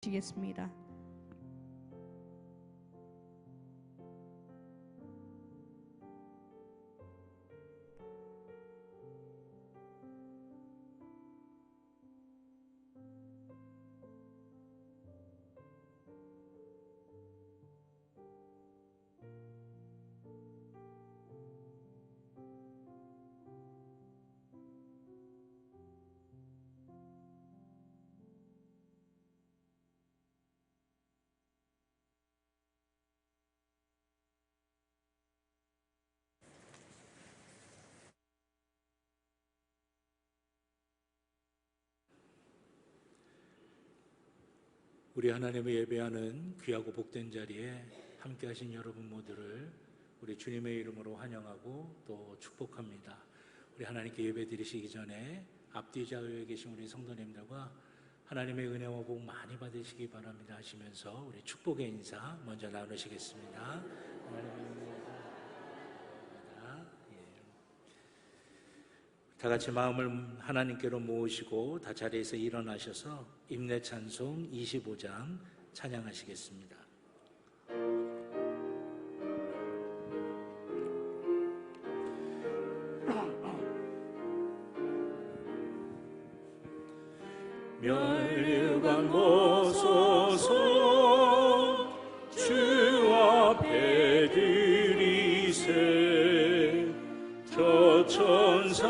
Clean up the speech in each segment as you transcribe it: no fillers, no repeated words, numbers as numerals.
드리겠습니다. 우리 하나님의 예배하는 귀하고 복된 자리에 함께 하신 여러분 모두를 우리 주님의 이름으로 환영하고 또 축복합니다. 우리 하나님께 예배 드리시기 전에 앞뒤 좌우에 계신 우리 성도님들과 하나님의 은혜와 복 많이 받으시기 바랍니다 하시면서 우리 축복의 인사 먼저 나누시겠습니다. 하나님의 은혜와 다 같이 마음을 하나님께로 모으시고 다 자리에서 일어나셔서 임내 찬송 25장 찬양하시겠습니다. 멸류관 벗어서 주 앞에 드리세 저 천사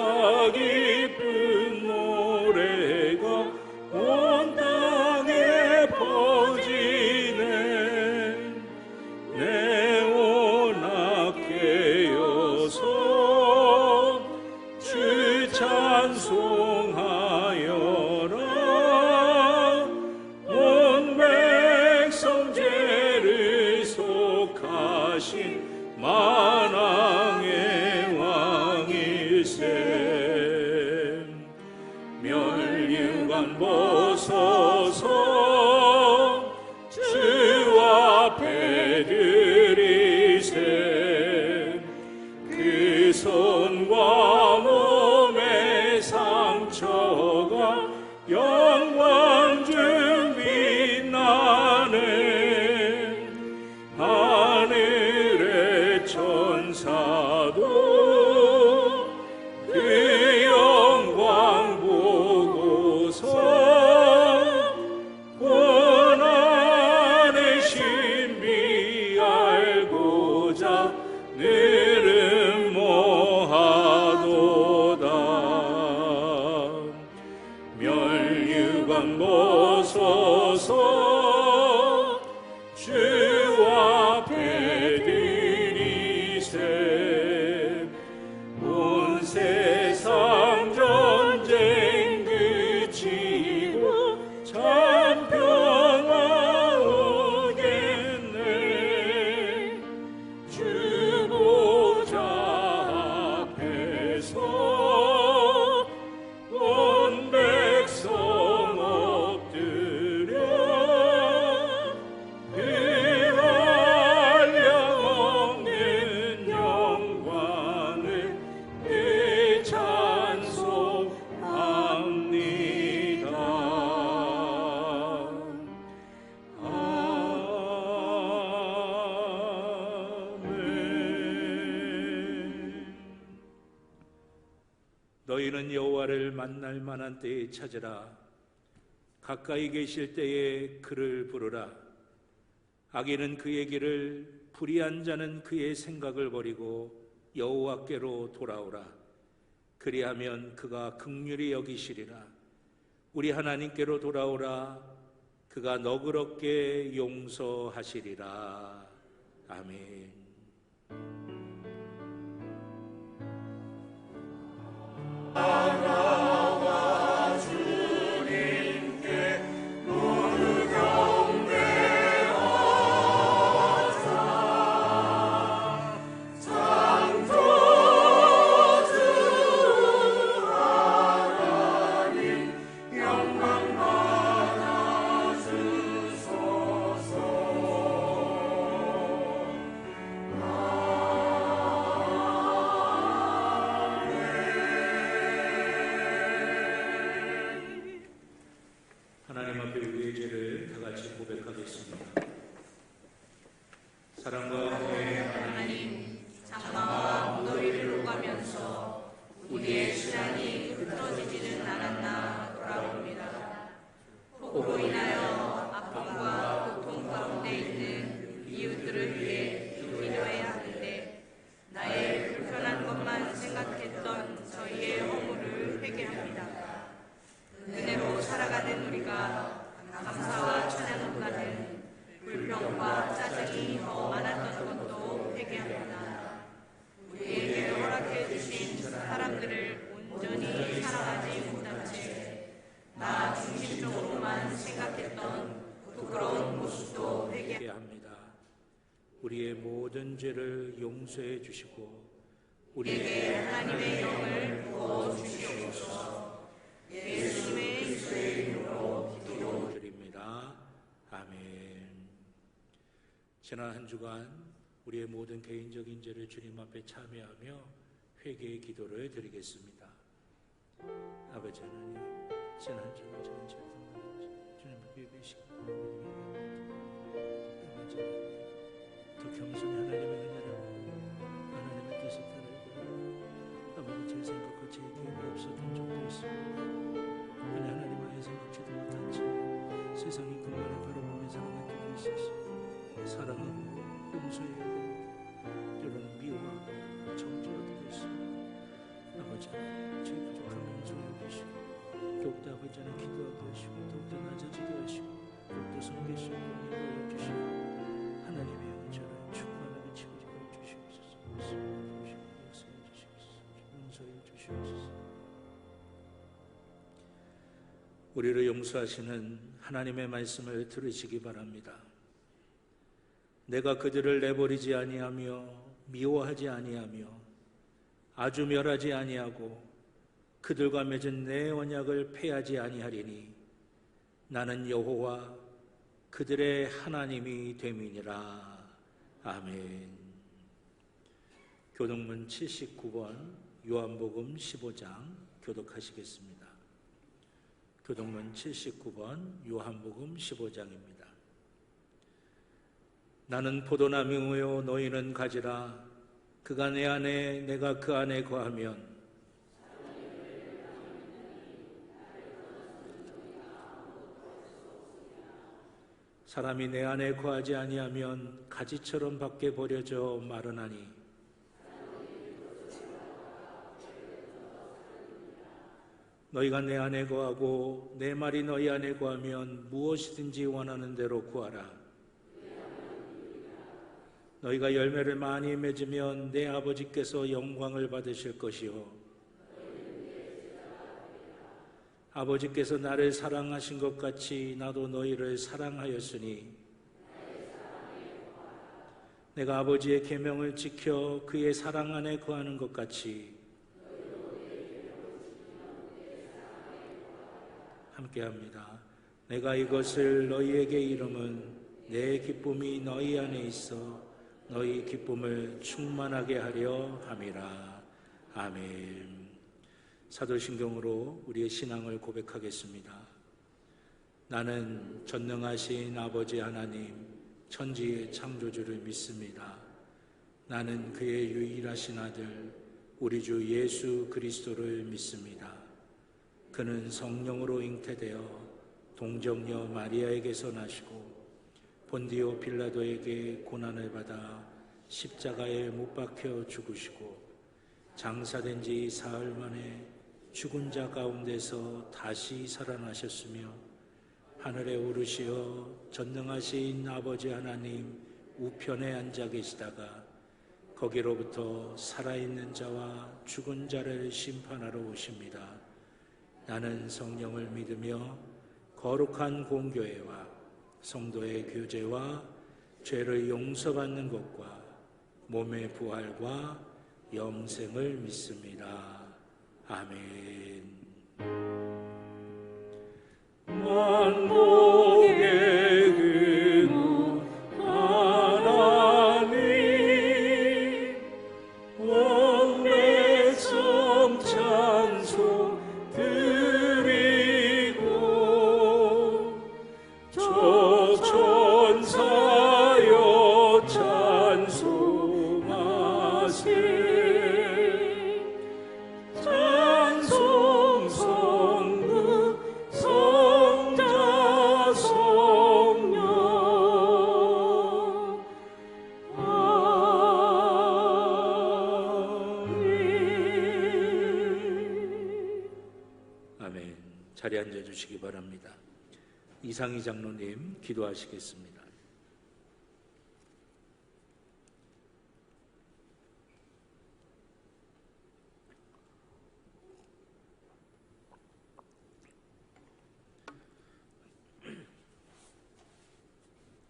기쁜 노래가 온 땅에 퍼지네 내 온악게 여서 주 찬송하여라 온 백성 죄를 속하신 만왕의 왕일세 멸류관 벗어서 주 앞에 드리세 그 손과 몸의 상처가 영광 중 빛나네 하늘의 천사도 그 영광 보고서 고난의 신비 알고자 늘 모하도다 멸류관 벗어서 주 앞에 드리세 온 세상 전쟁 그치고 참 평화 오겠네 주 보좌 앞에서 온 백성 엎드려 그 한량없는 영광을 늘 찬송합니다. 아멘. 너희는 여호와를 만날 만한 때에 찾으라 가까이 계실 때에 그를 부르라 악인은 그의 길을 불의한 자는 그의 생각을 버리고 여호와께로 돌아오라 그리하면 그가 긍휼히 여기시리라 우리 하나님께로 돌아오라 그가 너그럽게 용서하시리라. 아멘. 같이 고백하겠습니다. 사랑과 후회 하나님, 장마와 무더위를 오가면서 우리의 신앙이 흐트러지지는 않았나 돌아봅니다. 폭우로 인하여 아픔과 고통 가운데 있는 이웃들을 위해 기도해야 하는데 나의 불편한 것만 생각했던 저희의 허물을 회개합니다. 은혜로 살아가는 우리가 감사와 찬양보다는 불평과 짜증이 더 많았던 것도 회개합니다. 우리에게 허락해 주신 사람들을 온전히 사랑하지 못한 채 나 중심적으로만 생각했던 부끄러운 모습도 회개합니다. 우리의 모든 죄를 용서해 주시고 우리에게 하나님의 영을 부어 주시옵소서. 예수의 이름으로 기도드립니다. 아멘. 지난 한 주간 우리의 모든 개인적인 죄를 주님 앞에 참여하며 회개의 기도를 드리겠습니다. 아버지 하나님, 지난 한 주간 저는 죄송합니다. 주님 앞에 예배시고 아버지 더 겸손히 하나님의 은혜를 하나님의 뜻을 따르고 아버지 제 생각과 제 계획이 없었던 적도 있습니다. 하나님 아예 생각지도 못한 채 세상이 그만을 바라보며 살아간 적이 있었습니다. 사랑하고 용서해야 됩니다. 때로는 미워하고 정죄하기도 했습니다. 아버지 제 부족함을 용서해 주시고 더욱더 아버지 안에 기도하게 하시고 더욱더 낮아지게 하시고 더욱더 섬길 수 있는 힘을 주시고 하나님의 은혜를 충만하게 채워지게 해주시옵소서. 말씀해 주시고 역사해 주시옵소서. 용서해 주시옵소서. 우리를 용서하시는 하나님의 말씀을 들으시기 바랍니다. 내가 그들을 내버리지 아니하며 미워하지 아니하며 아주 멸하지 아니하고 그들과 맺은 내 언약을 폐하지 아니하리니 나는 여호와 그들의 하나님이 됨이니라. 아멘. 교독문 79번 요한복음 15장 교독하시겠습니다. 교독문 79번 요한복음 15장입니다. 나는 포도나무요 너희는 가지라. 그가 내 안에 내가 그 안에 거하면 사람이 내 안에 거하지 아니하면 가지처럼 밖에 버려져 마르나니 너희가 내 안에 거하고 내 말이 너희 안에 거하면 무엇이든지 원하는 대로 구하라. 너희가 열매를 많이 맺으면 내 아버지께서 영광을 받으실 것이요 아버지께서 나를 사랑하신 것 같이 나도 너희를 사랑하였으니 내가 아버지의 계명을 지켜 그의 사랑 안에 거하는 것 같이 함께합니다. 내가 이것을 너희에게 이름은 내 기쁨이 너희 안에 있어 너희 기쁨을 충만하게 하려 함이라. 아멘. 사도신경으로 우리의 신앙을 고백하겠습니다. 나는 전능하신 아버지 하나님 천지의 창조주를 믿습니다. 나는 그의 유일하신 아들 우리 주 예수 그리스도를 믿습니다. 그는 성령으로 잉태되어 동정녀 마리아에게서 나시고 본디오 빌라도에게 고난을 받아 십자가에 못 박혀 죽으시고 장사된 지 사흘 만에 죽은 자 가운데서 다시 살아나셨으며 하늘에 오르시어 전능하신 아버지 하나님 우편에 앉아 계시다가 거기로부터 살아있는 자와 죽은 자를 심판하러 오십니다. 나는 성령을 믿으며 거룩한 공교회와 성도의 교제와 죄를 용서받는 것과 몸의 부활과 영생을 믿습니다. 아멘. 만복의 근원 하나님 원배성 찬송 드리고 저 자리에 앉아 주시기 바랍니다. 이상희 장로님 기도하시겠습니다.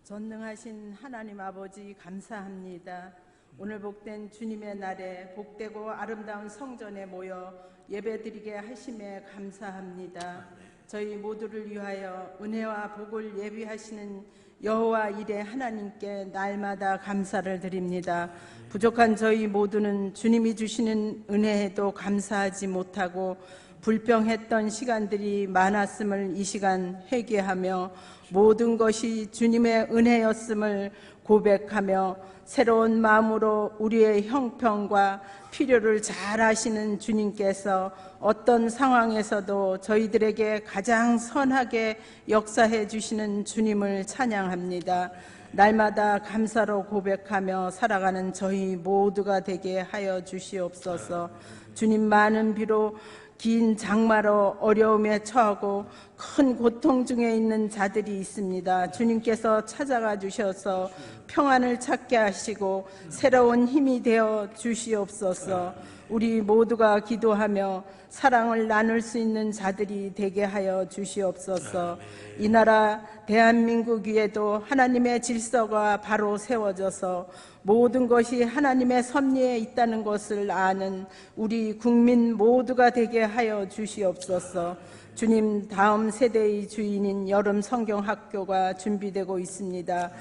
전능하신 하나님 아버지 감사합니다. 오늘 복된 주님의 날에 복되고 아름다운 성전에 모여 예배드리게 하심에 감사합니다. 저희 모두를 위하여 은혜와 복을 예비하시는 여호와 이레 하나님께 날마다 감사를 드립니다. 부족한 저희 모두는 주님이 주시는 은혜에도 감사하지 못하고 불평했던 시간들이 많았음을 이 시간 회개하며 모든 것이 주님의 은혜였음을 고백하며 새로운 마음으로 우리의 형편과 필요를 잘 아시는 주님께서 어떤 상황에서도 저희들에게 가장 선하게 역사해 주시는 주님을 찬양합니다. 날마다 감사로 고백하며 살아가는 저희 모두가 되게 하여 주시옵소서. 주님 많은 비로 긴 장마로 어려움에 처하고 큰 고통 중에 있는 자들이 있습니다. 주님께서 찾아가 주셔서 평안을 찾게 하시고 새로운 힘이 되어 주시옵소서. 우리 모두가 기도하며 사랑을 나눌 수 있는 자들이 되게 하여 주시옵소서. 이 나라 대한민국 위에도 하나님의 질서가 바로 세워져서 모든 것이 하나님의 섭리에 있다는 것을 아는 우리 국민 모두가 되게 하여 주시옵소서. 주님, 다음 세대의 주인인 여름 성경학교가 준비되고 있습니다.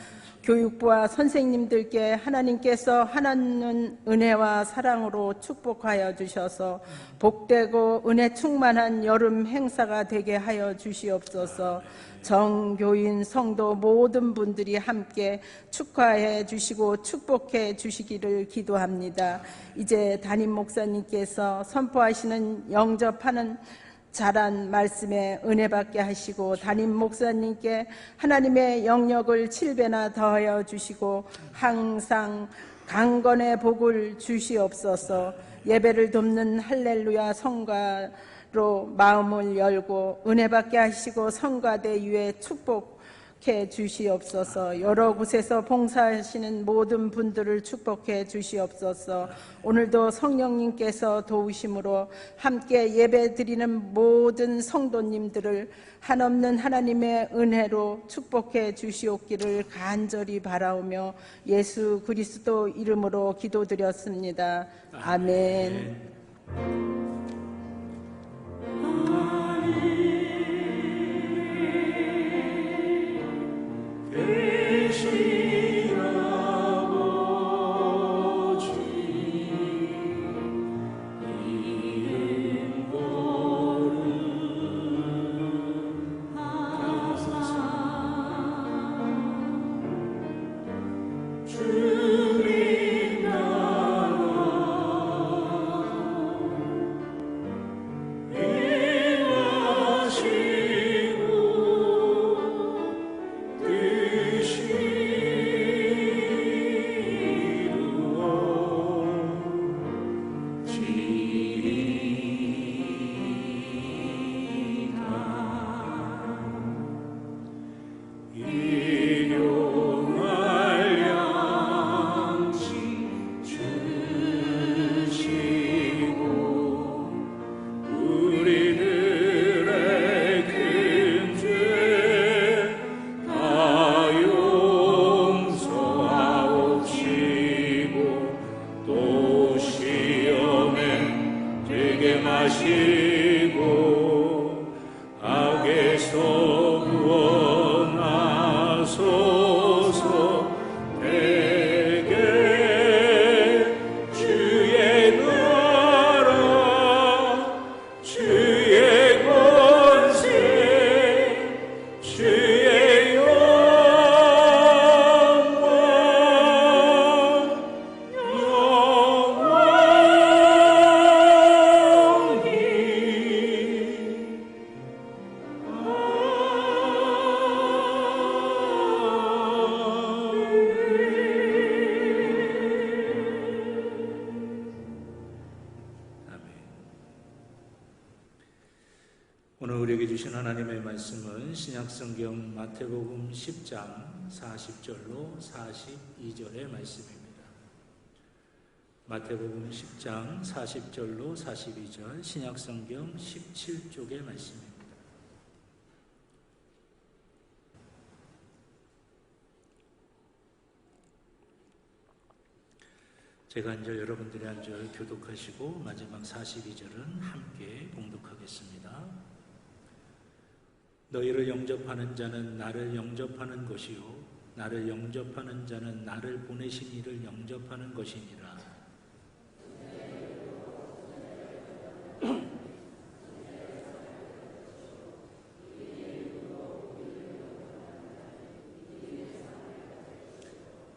교육부와 선생님들께 하나님께서 하나님 은혜와 사랑으로 축복하여 주셔서 복되고 은혜 충만한 여름 행사가 되게 하여 주시옵소서. 정교인 성도 모든 분들이 함께 축하해 주시고 축복해 주시기를 기도합니다. 이제 담임 목사님께서 선포하시는 영접하는 자란 말씀에 은혜 받게 하시고 담임 목사님께 하나님의 영역을 7배나 더하여 주시고 항상 강건의 복을 주시옵소서. 예배를 돕는 할렐루야 성가로 마음을 열고 은혜 받게 하시고 성가대 위에 축복해 주시옵소서. 여러 곳에서 봉사하시는 모든 분들을 축복해 주시옵소서. 오늘도 성령님께서 도우심으로 함께 예배드리는 모든 성도님들을 한없는 하나님의 은혜로 축복해 주시옵기를 간절히 바라오며 예수 그리스도 이름으로 기도드렸습니다. 아멘. 주신 하나님의 말씀은 신약성경 마태복음 10장 40절로 42절의 말씀입니다. 마태복음 10장 40절로 42절, 신약성경 17쪽의 말씀입니다. 제가 한 절, 여러분들이 한 절 교독하시고 마지막 42절은 함께 봉독하겠습니다. 너희를 영접하는 자는 나를 영접하는 것이요 나를 영접하는 자는 나를 보내신 이를 영접하는 것이니라.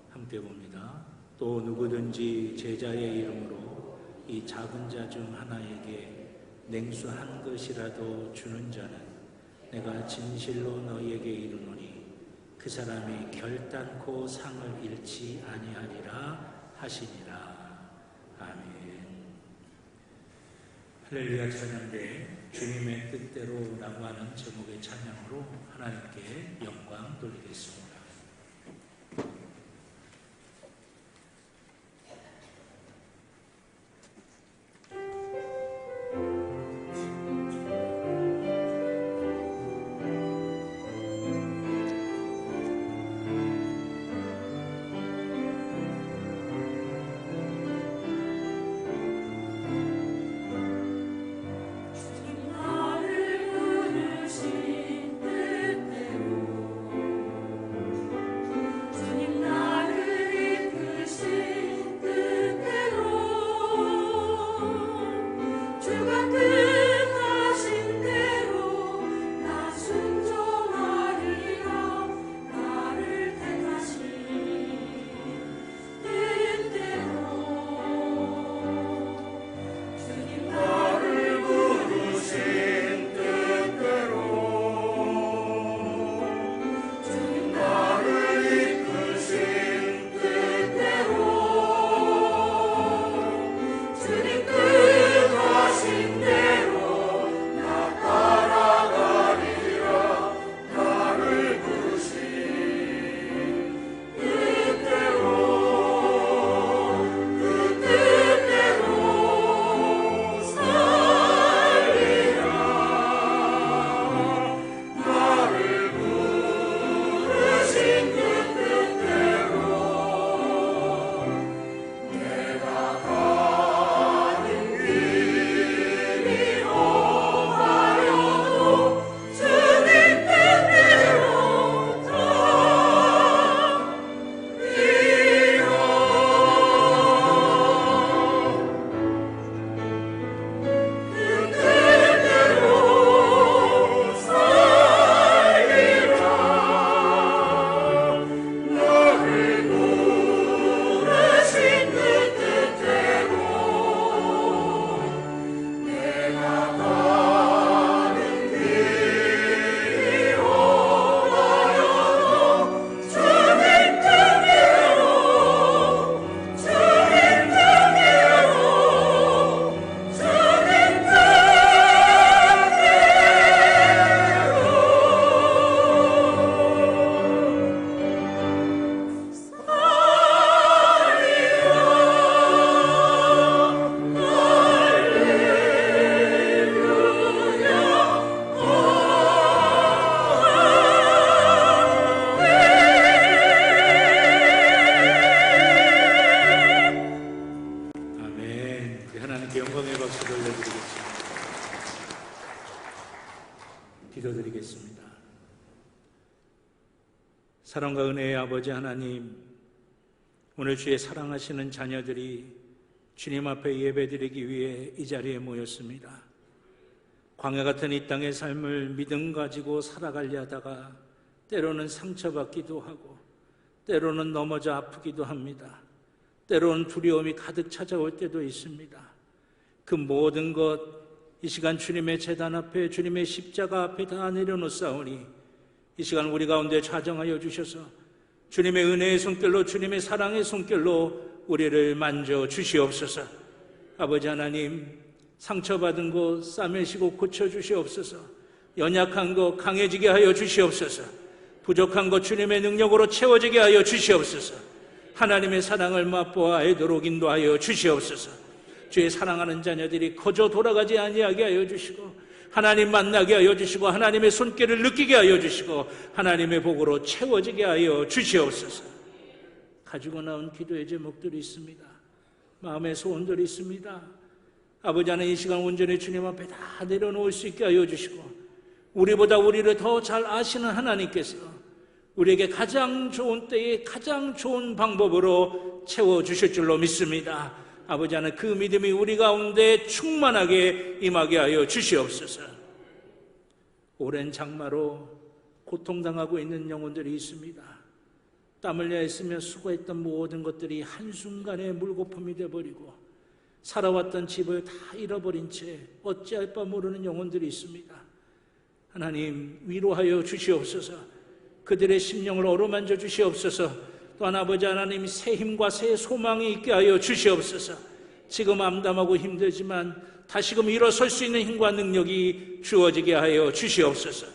함께 봅니다. 또 누구든지 제자의 이름으로 이 작은 자 중 하나에게 냉수 한 것이라도 주는 자는 내가 진실로 너희에게 이르노니 그 사람이 결단코 상을 잃지 아니하리라 하시니라. 아멘. 할렐루야 찬양대 주님의 뜻대로라고 하는 제목의 찬양으로 하나님께 영광 돌리겠습니다. 기도드리겠습니다. 사랑과 은혜의 아버지 하나님, 오늘 주의 사랑하시는 자녀들이 주님 앞에 예배드리기 위해 이 자리에 모였습니다. 광야 같은 이 땅의 삶을 믿음 가지고 살아가려 하다가 때로는 상처받기도 하고 때로는 넘어져 아프기도 합니다. 때로는 두려움이 가득 찾아올 때도 있습니다. 그 모든 것 이 시간 주님의 제단 앞에 주님의 십자가 앞에 다 내려놓사오니 이 시간 우리 가운데 좌정하여 주셔서 주님의 은혜의 손길로 주님의 사랑의 손길로 우리를 만져 주시옵소서. 아버지 하나님, 상처받은 곳 싸매시고 고쳐주시옵소서. 연약한 것 강해지게 하여 주시옵소서. 부족한 것 주님의 능력으로 채워지게 하여 주시옵소서. 하나님의 사랑을 맛보아 알도록 인도하여 주시옵소서. 주의 사랑하는 자녀들이 거저 돌아가지 아니하게 하여 주시고, 하나님 만나게 하여 주시고, 하나님의 손길을 느끼게 하여 주시고, 하나님의 복으로 채워지게 하여 주시옵소서. 가지고 나온 기도의 제목들이 있습니다. 마음의 소원들이 있습니다. 아버지 하나님, 이 시간 온전히 주님 앞에 다 내려놓을 수 있게 하여 주시고, 우리보다 우리를 더 잘 아시는 하나님께서 우리에게 가장 좋은 때에 가장 좋은 방법으로 채워주실 줄로 믿습니다. 아버지 하나님, 그 믿음이 우리 가운데 충만하게 임하게 하여 주시옵소서. 오랜 장마로 고통당하고 있는 영혼들이 있습니다. 땀 흘려 애쓰며 수고했던 모든 것들이 한순간에 물거품이 되어버리고 살아왔던 집을 다 잃어버린 채 어찌할 바 모르는 영혼들이 있습니다. 하나님, 위로하여 주시옵소서. 그들의 심령을 어루만져 주시옵소서. 또한 아버지 하나님, 새 힘과 새 소망이 있게 하여 주시옵소서. 지금 암담하고 힘들지만 다시금 일어설 수 있는 힘과 능력이 주어지게 하여 주시옵소서.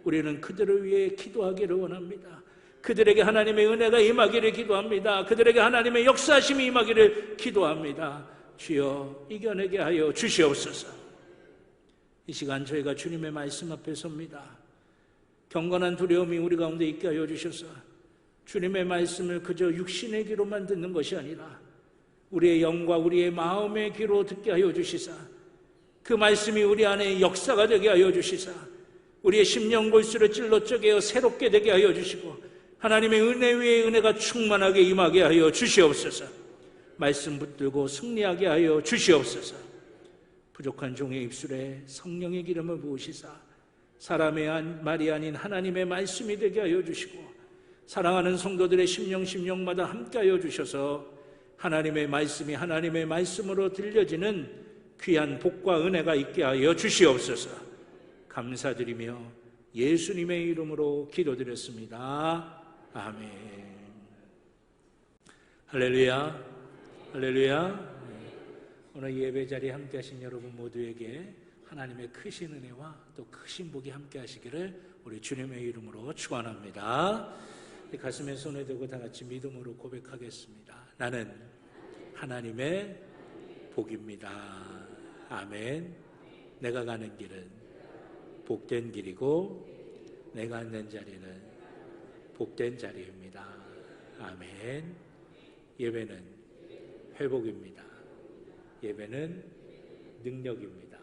우리는 그들을 위해 기도하기를 원합니다. 그들에게 하나님의 은혜가 임하기를 기도합니다. 그들에게 하나님의 역사하심이 임하기를 기도합니다. 주여, 이겨내게 하여 주시옵소서. 이 시간 저희가 주님의 말씀 앞에 섭니다. 경건한 두려움이 우리 가운데 있게 하여 주셔서 주님의 말씀을 그저 육신의 귀로만 듣는 것이 아니라 우리의 영과 우리의 마음의 귀로 듣게 하여 주시사, 그 말씀이 우리 안에 역사가 되게 하여 주시사, 우리의 심령 골수를 찔러 쪼개어 새롭게 되게 하여 주시고, 하나님의 은혜 위에 은혜가 충만하게 임하게 하여 주시옵소서. 말씀 붙들고 승리하게 하여 주시옵소서. 부족한 종의 입술에 성령의 기름을 부으시사 사람의 말이 아닌 하나님의 말씀이 되게 하여 주시고, 사랑하는 성도들의 심령마다 함께 하여 주셔서 하나님의 말씀이 하나님의 말씀으로 들려지는 귀한 복과 은혜가 있게 하여 주시옵소서. 감사드리며 예수님의 이름으로 기도드렸습니다. 아멘. 할렐루야, 할렐루야. 오늘 예배 자리에 함께 하신 여러분 모두에게 하나님의 크신 은혜와 또 크신 복이 함께 하시기를 우리 주님의 이름으로 축원합니다. 가슴에 손을 대고 다 같이 믿음으로 고백하겠습니다. 나는 하나님의 복입니다. 아멘. 내가 가는 길은 복된 길이고 내가 앉는 자리는 복된 자리입니다. 아멘. 예배는 회복입니다. 예배는 능력입니다.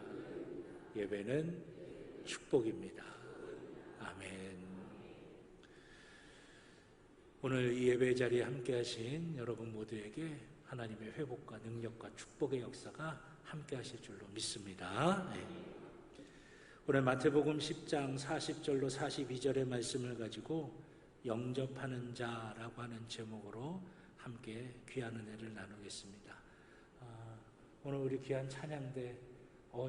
예배는 축복입니다. 아멘. 오늘 이 예배 자리에 함께 하신 여러분 모두에게 하나님의 회복과 능력과 축복의 역사가 함께 하실 줄로 믿습니다. 네. 오늘 마태복음 10장 40절로 42절의 말씀을 가지고 영접하는 자라고 하는 제목으로 함께 귀한 은혜를 나누겠습니다. 오늘 우리 귀한 찬양대,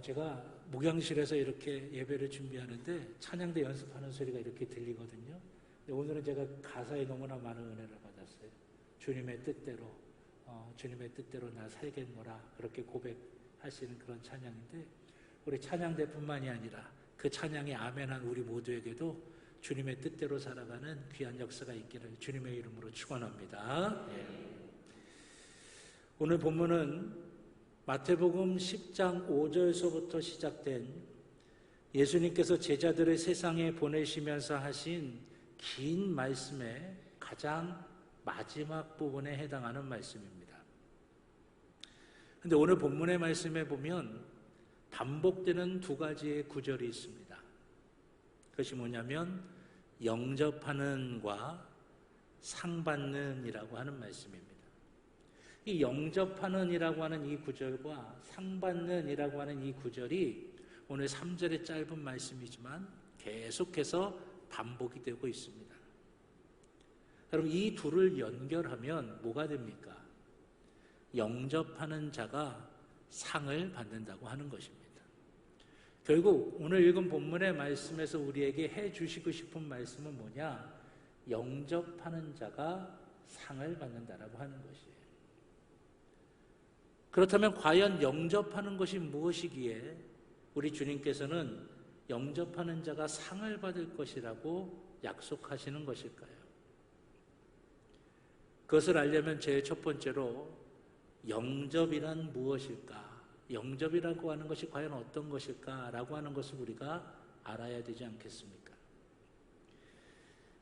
제가 목양실에서 이렇게 예배를 준비하는데 찬양대 연습하는 소리가 이렇게 들리거든요. 근데 오늘은 제가 가사에 너무나 많은 은혜를 받았어요. 주님의 뜻대로 나 살겠노라, 그렇게 고백하시는 그런 찬양인데, 우리 찬양대뿐만이 아니라 그 찬양에 아멘한 우리 모두에게도 주님의 뜻대로 살아가는 귀한 역사가 있기를 주님의 이름으로 축원합니다. 예. 오늘 본문은 마태복음 10장 5절서부터 시작된 예수님께서 제자들을 세상에 보내시면서 하신 긴 말씀의 가장 마지막 부분에 해당하는 말씀입니다. 그런데 오늘 본문의 말씀에 보면 반복되는 두 가지의 구절이 있습니다. 그것이 뭐냐면 영접하는과 상받는이라고 하는 말씀입니다. 이 영접하는이라고 하는 이 구절과 상받는이라고 하는 이 구절이 오늘 3절의 짧은 말씀이지만 계속해서 반복이 되고 있습니다. 여러분, 이 둘을 연결하면 뭐가 됩니까? 영접하는 자가 상을 받는다고 하는 것입니다. 결국 오늘 읽은 본문의 말씀에서 우리에게 해주시고 싶은 말씀은 뭐냐? 영접하는 자가 상을 받는다라고 하는 것이에요. 그렇다면 과연 영접하는 것이 무엇이기에 우리 주님께서는 영접하는 자가 상을 받을 것이라고 약속하시는 것일까요? 그것을 알려면 제일 첫 번째로 영접이란 무엇일까? 영접이라고 하는 것이 과연 어떤 것일까라고 하는 것을 우리가 알아야 되지 않겠습니까?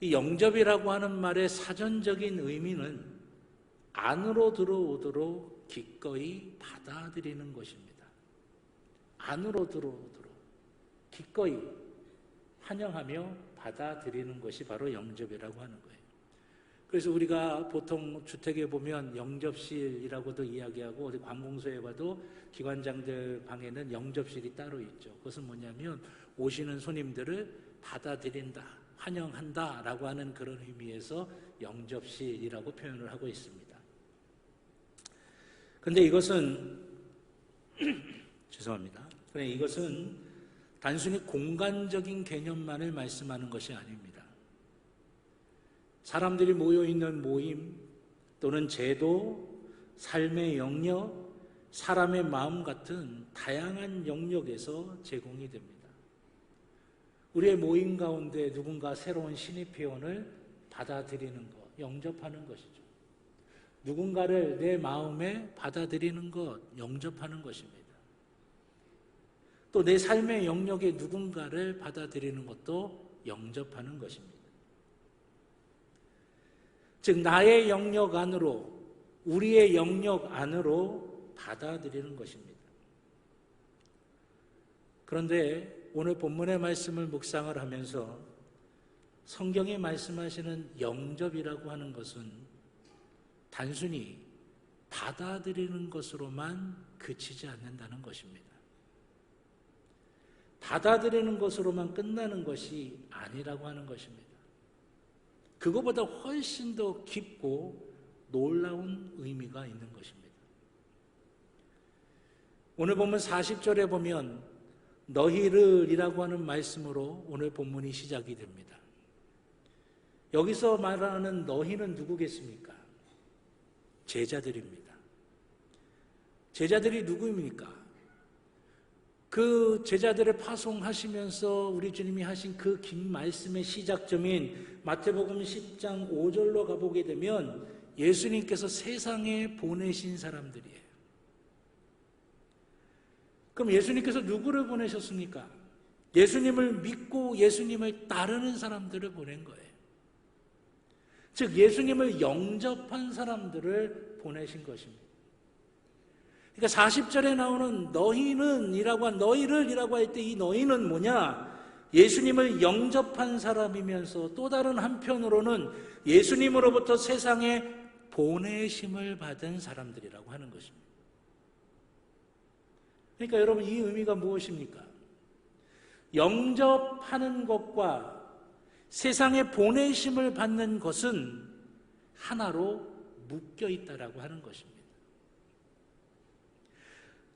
이 영접이라고 하는 말의 사전적인 의미는 안으로 들어오도록 기꺼이 받아들이는 것입니다. 안으로 들어오도록 기꺼이 환영하며 받아들이는 것이 바로 영접이라고 하는 거예요. 그래서 우리가 보통 주택에 보면 영접실이라고도 이야기하고 어디 관공서에 가도 기관장들 방에는 영접실이 따로 있죠. 그것은 뭐냐면 오시는 손님들을 받아들인다, 환영한다 라고 하는 그런 의미에서 영접실이라고 표현을 하고 있습니다. 그런데 이것은 죄송합니다. 그런데 이것은 단순히 공간적인 개념만을 말씀하는 것이 아닙니다. 사람들이 모여있는 모임 또는 제도, 삶의 영역, 사람의 마음 같은 다양한 영역에서 제공이 됩니다. 우리의 모임 가운데 누군가 새로운 신입회원을 받아들이는 것, 영접하는 것이죠. 누군가를 내 마음에 받아들이는 것, 영접하는 것입니다. 또 내 삶의 영역에 누군가를 받아들이는 것도 영접하는 것입니다. 즉 나의 영역 안으로, 우리의 영역 안으로 받아들이는 것입니다. 그런데 오늘 본문의 말씀을 묵상을 하면서 성경이 말씀하시는 영접이라고 하는 것은 단순히 받아들이는 것으로만 그치지 않는다는 것입니다. 받아들이는 것으로만 끝나는 것이 아니라고 하는 것입니다. 그것보다 훨씬 더 깊고 놀라운 의미가 있는 것입니다. 오늘 본문 40절에 보면 너희를이라고 하는 말씀으로 오늘 본문이 시작이 됩니다. 여기서 말하는 너희는 누구겠습니까? 제자들입니다. 제자들이 누구입니까? 그 제자들을 파송하시면서 우리 주님이 하신 그 긴 말씀의 시작점인 마태복음 10장 5절로 가보게 되면 예수님께서 세상에 보내신 사람들이에요. 그럼 예수님께서 누구를 보내셨습니까? 예수님을 믿고 예수님을 따르는 사람들을 보낸 거예요. 즉 예수님을 영접한 사람들을 보내신 것입니다. 그러니까 40절에 나오는 너희는이라고 한 너희를이라고 할 때 이 너희는 뭐냐? 예수님을 영접한 사람이면서 또 다른 한편으로는 예수님으로부터 세상에 보내심을 받은 사람들이라고 하는 것입니다. 그러니까 여러분 이 의미가 무엇입니까? 영접하는 것과 세상에 보내심을 받는 것은 하나로 묶여 있다라고 하는 것입니다.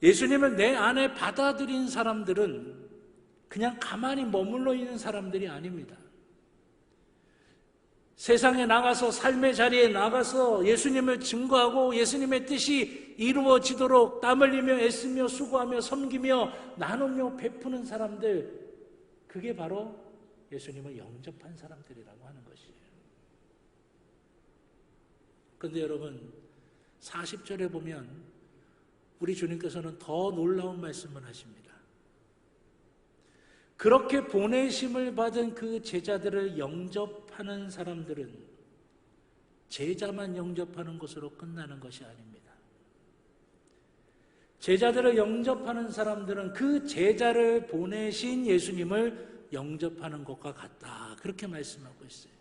예수님을 내 안에 받아들인 사람들은 그냥 가만히 머물러 있는 사람들이 아닙니다. 세상에 나가서 삶의 자리에 나가서 예수님을 증거하고 예수님의 뜻이 이루어지도록 땀 흘리며 애쓰며 수고하며 섬기며 나누며 베푸는 사람들, 그게 바로 예수님을 영접한 사람들이라고 하는 것이에요. 그런데 여러분 40절에 보면 우리 주님께서는 더 놀라운 말씀을 하십니다. 그렇게 보내심을 받은 그 제자들을 영접하는 사람들은 제자만 영접하는 것으로 끝나는 것이 아닙니다. 제자들을 영접하는 사람들은 그 제자를 보내신 예수님을 영접하는 것과 같다. 그렇게 말씀하고 있어요.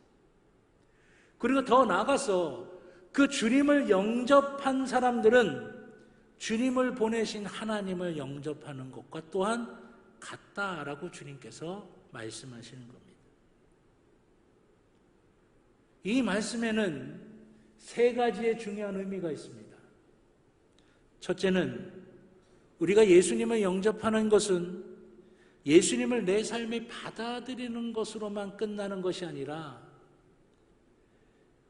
그리고 더 나아가서 그 주님을 영접한 사람들은 주님을 보내신 하나님을 영접하는 것과 또한 같다라고 주님께서 말씀하시는 겁니다. 이 말씀에는 세 가지의 중요한 의미가 있습니다. 첫째는 우리가 예수님을 영접하는 것은 예수님을 내 삶에 받아들이는 것으로만 끝나는 것이 아니라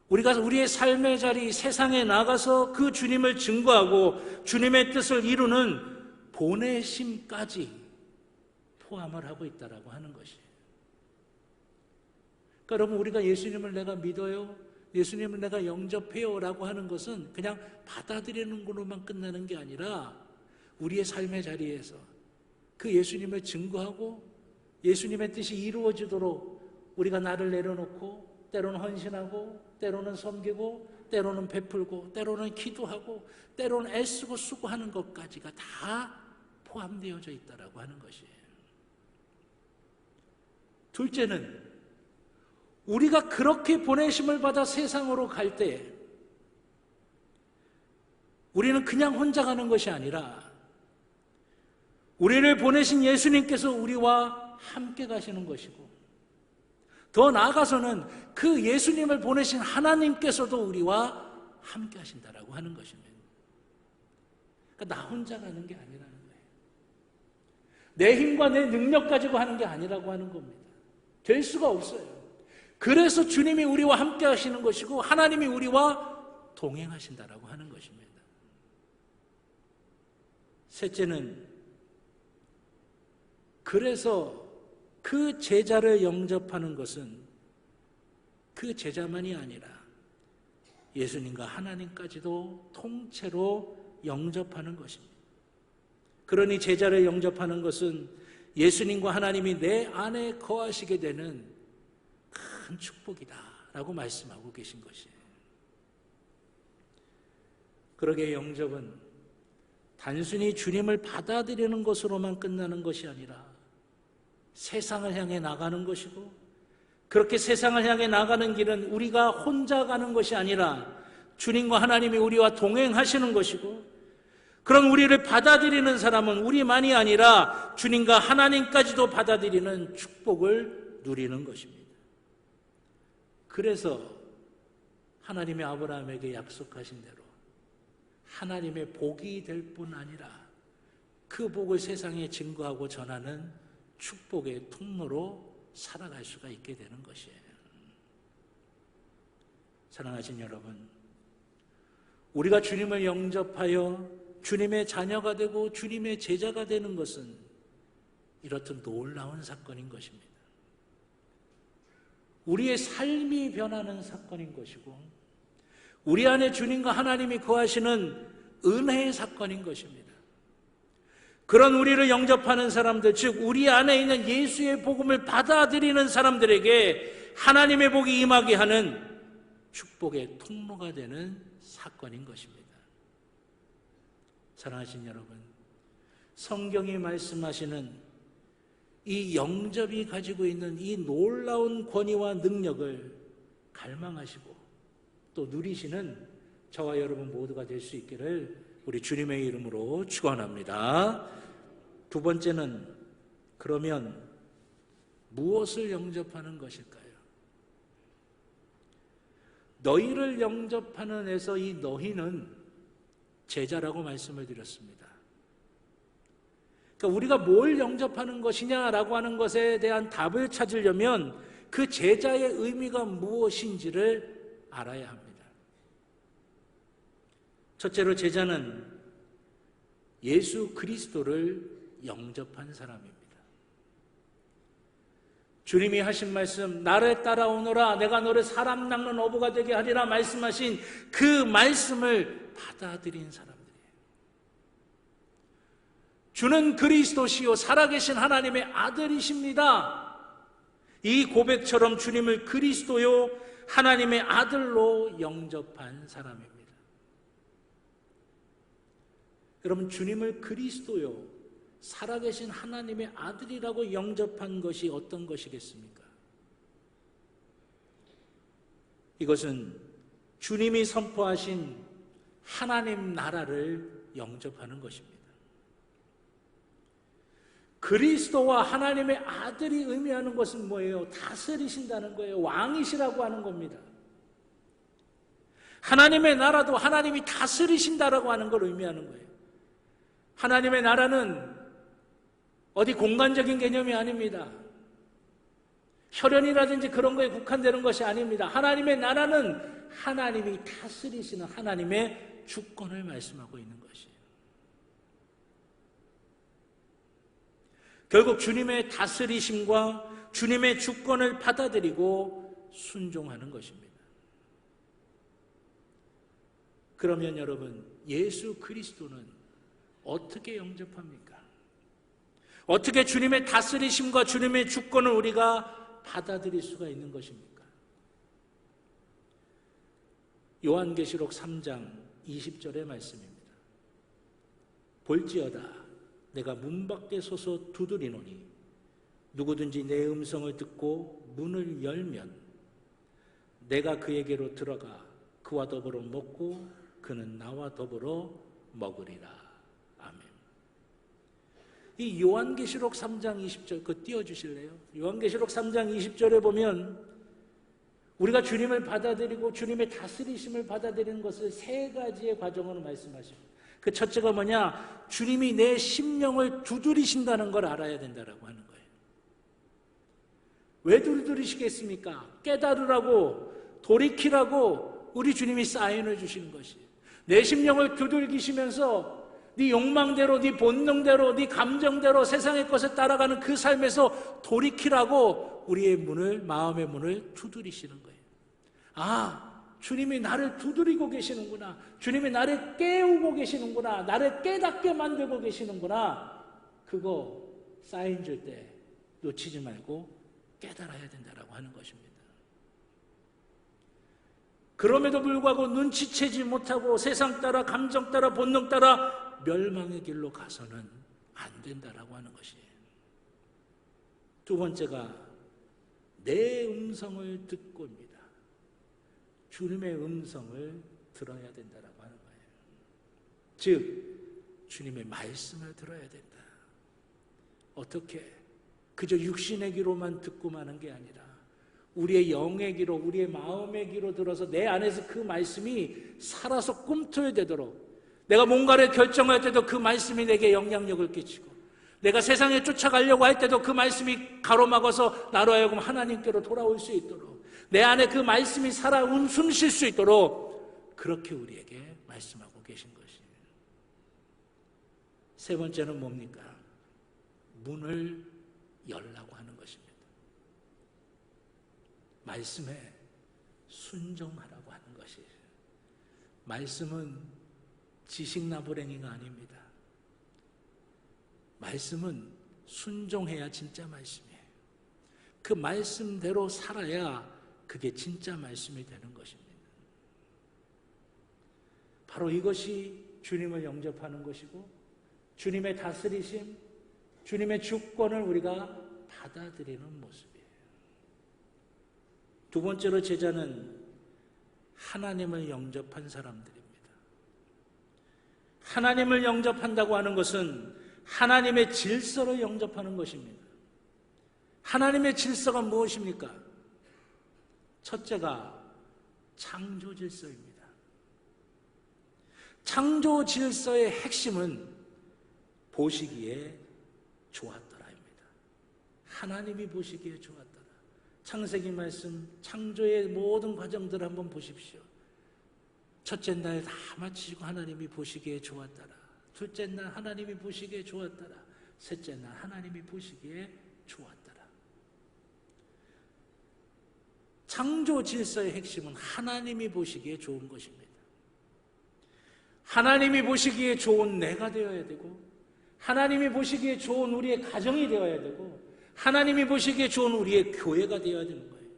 우리가 우리의 삶의 자리, 세상에 나가서 그 주님을 증거하고 주님의 뜻을 이루는 보내심까지 포함을 하고 있다라고 하는 것이에요. 그러니까 여러분, 우리가 예수님을 내가 믿어요, 예수님을 내가 영접해요 라고 하는 것은 그냥 받아들이는 것로만 끝나는 게 아니라 우리의 삶의 자리에서 그 예수님을 증거하고 예수님의 뜻이 이루어지도록 우리가 나를 내려놓고 때로는 헌신하고 때로는 섬기고 때로는 베풀고 때로는 기도하고 때로는 애쓰고 수고하는 것까지가 다 포함되어져 있다라고 하는 것이에요. 둘째는 우리가 그렇게 보내심을 받아 세상으로 갈 때 우리는 그냥 혼자 가는 것이 아니라 우리를 보내신 예수님께서 우리와 함께 가시는 것이고, 더 나아가서는 그 예수님을 보내신 하나님께서도 우리와 함께 하신다라고 하는 것입니다. 그러니까 나 혼자 가는 게 아니라는 거예요. 내 힘과 내 능력 가지고 하는 게 아니라고 하는 겁니다. 될 수가 없어요. 그래서 주님이 우리와 함께 하시는 것이고 하나님이 우리와 동행하신다라고 하는 것입니다. 셋째는, 그래서 그 제자를 영접하는 것은 그 제자만이 아니라 예수님과 하나님까지도 통째로 영접하는 것입니다. 그러니 제자를 영접하는 것은 예수님과 하나님이 내 안에 거하시게 되는 큰 축복이다라고 말씀하고 계신 것이에요. 그러게 영접은 단순히 주님을 받아들이는 것으로만 끝나는 것이 아니라 세상을 향해 나가는 것이고, 그렇게 세상을 향해 나가는 길은 우리가 혼자 가는 것이 아니라 주님과 하나님이 우리와 동행하시는 것이고, 그런 우리를 받아들이는 사람은 우리만이 아니라 주님과 하나님까지도 받아들이는 축복을 누리는 것입니다. 그래서 하나님이 아브라함에게 약속하신 대로 하나님의 복이 될 뿐 아니라 그 복을 세상에 증거하고 전하는 축복의 통로로 살아갈 수가 있게 되는 것이에요. 사랑하신 여러분, 우리가 주님을 영접하여 주님의 자녀가 되고 주님의 제자가 되는 것은 이렇듯 놀라운 사건인 것입니다. 우리의 삶이 변하는 사건인 것이고, 우리 안에 주님과 하나님이 거하시는 은혜의 사건인 것입니다. 그런 우리를 영접하는 사람들, 즉 우리 안에 있는 예수의 복음을 받아들이는 사람들에게 하나님의 복이 임하게 하는 축복의 통로가 되는 사건인 것입니다. 사랑하신 여러분, 성경이 말씀하시는 이 영접이 가지고 있는 이 놀라운 권위와 능력을 갈망하시고 또 누리시는 저와 여러분 모두가 될 수 있기를 우리 주님의 이름으로 축원합니다. 두 번째는, 그러면 무엇을 영접하는 것일까요? 너희를 영접하는 에서 이 너희는 제자라고 말씀을 드렸습니다. 그러니까 우리가 뭘 영접하는 것이냐라고 하는 것에 대한 답을 찾으려면 그 제자의 의미가 무엇인지를 알아야 합니다. 첫째로, 제자는 예수 그리스도를 영접한 사람입니다. 주님이 하신 말씀, 나를 따라오너라 내가 너를 사람 낚는 어부가 되게 하리라 말씀하신 그 말씀을 받아들인 사람들이에요. 주는 그리스도시요 살아계신 하나님의 아들이십니다. 이 고백처럼 주님을 그리스도요 하나님의 아들로 영접한 사람입니다. 여러분, 주님을 그리스도요 살아계신 하나님의 아들이라고 영접한 것이 어떤 것이겠습니까? 이것은 주님이 선포하신 하나님 나라를 영접하는 것입니다. 그리스도와 하나님의 아들이 의미하는 것은 뭐예요? 다스리신다는 거예요. 왕이시라고 하는 겁니다. 하나님의 나라도 하나님이 다스리신다라고 하는 걸 의미하는 거예요. 하나님의 나라는 어디 공간적인 개념이 아닙니다. 혈연이라든지 그런 거에 국한되는 것이 아닙니다. 하나님의 나라는 하나님이 다스리시는 하나님의 주권을 말씀하고 있는 것이에요. 결국 주님의 다스리심과 주님의 주권을 받아들이고 순종하는 것입니다. 그러면 여러분, 예수 그리스도는 어떻게 영접합니까? 어떻게 주님의 다스리심과 주님의 주권을 우리가 받아들일 수가 있는 것입니까? 요한계시록 3장 20절의 말씀입니다. 볼지어다 내가 문 밖에 서서 두드리노니 누구든지 내 음성을 듣고 문을 열면 내가 그에게로 들어가 그와 더불어 먹고 그는 나와 더불어 먹으리라. 아멘. 이 요한계시록 3장 20절 그거 띄워주실래요? 요한계시록 3장 20절에 보면 우리가 주님을 받아들이고 주님의 다스리심을 받아들이는 것을 세 가지의 과정으로 말씀하십니다. 그 첫째가 뭐냐? 주님이 내 심령을 두드리신다는 걸 알아야 된다라고 하는 거예요. 왜 두드리시겠습니까? 깨달으라고, 돌이키라고 우리 주님이 사인을 주시는 것이에요. 내 심령을 두들기시면서 네 욕망대로, 네 본능대로, 네 감정대로 세상의 것에 따라가는 그 삶에서 돌이키라고 우리의 문을, 마음의 문을 두드리시는 거예요. 아, 주님이 나를 두드리고 계시는구나. 주님이 나를 깨우고 계시는구나. 나를 깨닫게 만들고 계시는구나. 그거 사인 줄 때 놓치지 말고 깨달아야 된다라고 하는 것입니다. 그럼에도 불구하고 눈치채지 못하고 세상 따라, 감정 따라, 본능 따라 멸망의 길로 가서는 안 된다라고 하는 것이에요. 두 번째가 내 음성을 듣고입니다. 주님의 음성을 들어야 된다라고 하는 거예요. 즉 주님의 말씀을 들어야 된다. 어떻게? 그저 육신의 귀로만 듣고 마는 게 아니라 우리의 영의 귀로, 우리의 마음의 귀로 들어서 내 안에서 그 말씀이 살아서 꿈틀 되도록, 내가 뭔가를 결정할 때도 그 말씀이 내게 영향력을 끼치고, 내가 세상에 쫓아가려고 할 때도 그 말씀이 가로막아서 나로 하여금 하나님께로 돌아올 수 있도록, 내 안에 그 말씀이 살아 숨쉴 수 있도록 그렇게 우리에게 말씀하고 계신 것이에요. 세 번째는 뭡니까? 문을 열라고 하는 것입니다. 말씀에 순종하라고 하는 것이에요. 말씀은 지식나부랭이가 아닙니다. 말씀은 순종해야 진짜 말씀이에요. 그 말씀대로 살아야 그게 진짜 말씀이 되는 것입니다. 바로 이것이 주님을 영접하는 것이고 주님의 다스리심, 주님의 주권을 우리가 받아들이는 모습이에요. 두 번째로 제자는 하나님을 영접한 사람들입니다. 하나님을 영접한다고 하는 것은 하나님의 질서를 영접하는 것입니다. 하나님의 질서가 무엇입니까? 첫째가 창조 질서입니다. 창조 질서의 핵심은 보시기에 좋았더라입니다. 하나님이 보시기에 좋았더라. 창세기 말씀, 창조의 모든 과정들을 한번 보십시오. 첫째 날 다 마치시고 하나님이 보시기에 좋았더라. 둘째 날 하나님이 보시기에 좋았더라. 셋째 날 하나님이 보시기에 좋았더라. 창조 질서의 핵심은 하나님이 보시기에 좋은 것입니다. 하나님이 보시기에 좋은 내가 되어야 되고, 하나님이 보시기에 좋은 우리의 가정이 되어야 되고, 하나님이 보시기에 좋은 우리의 교회가 되어야 되는 거예요.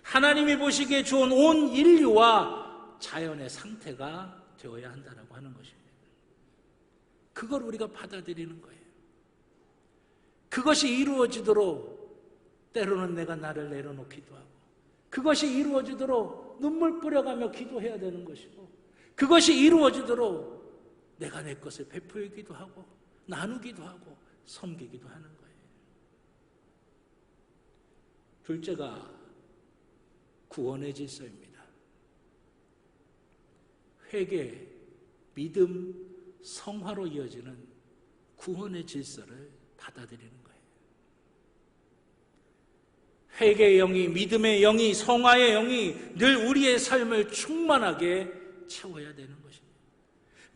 하나님이 보시기에 좋은 온 인류와 자연의 상태가 되어야 한다라고 하는 것입니다. 그걸 우리가 받아들이는 거예요. 그것이 이루어지도록 때로는 내가 나를 내려놓기도 하고, 그것이 이루어지도록 눈물 뿌려가며 기도해야 되는 것이고, 그것이 이루어지도록 내가 내 것을 베풀기도 하고 나누기도 하고 섬기기도 하는 거예요. 둘째가 구원의 질서입니다. 회개, 믿음, 성화로 이어지는 구원의 질서를 받아들이는 거예요. 회개의 영이, 믿음의 영이, 성화의 영이 늘 우리의 삶을 충만하게 채워야 되는 것입니다.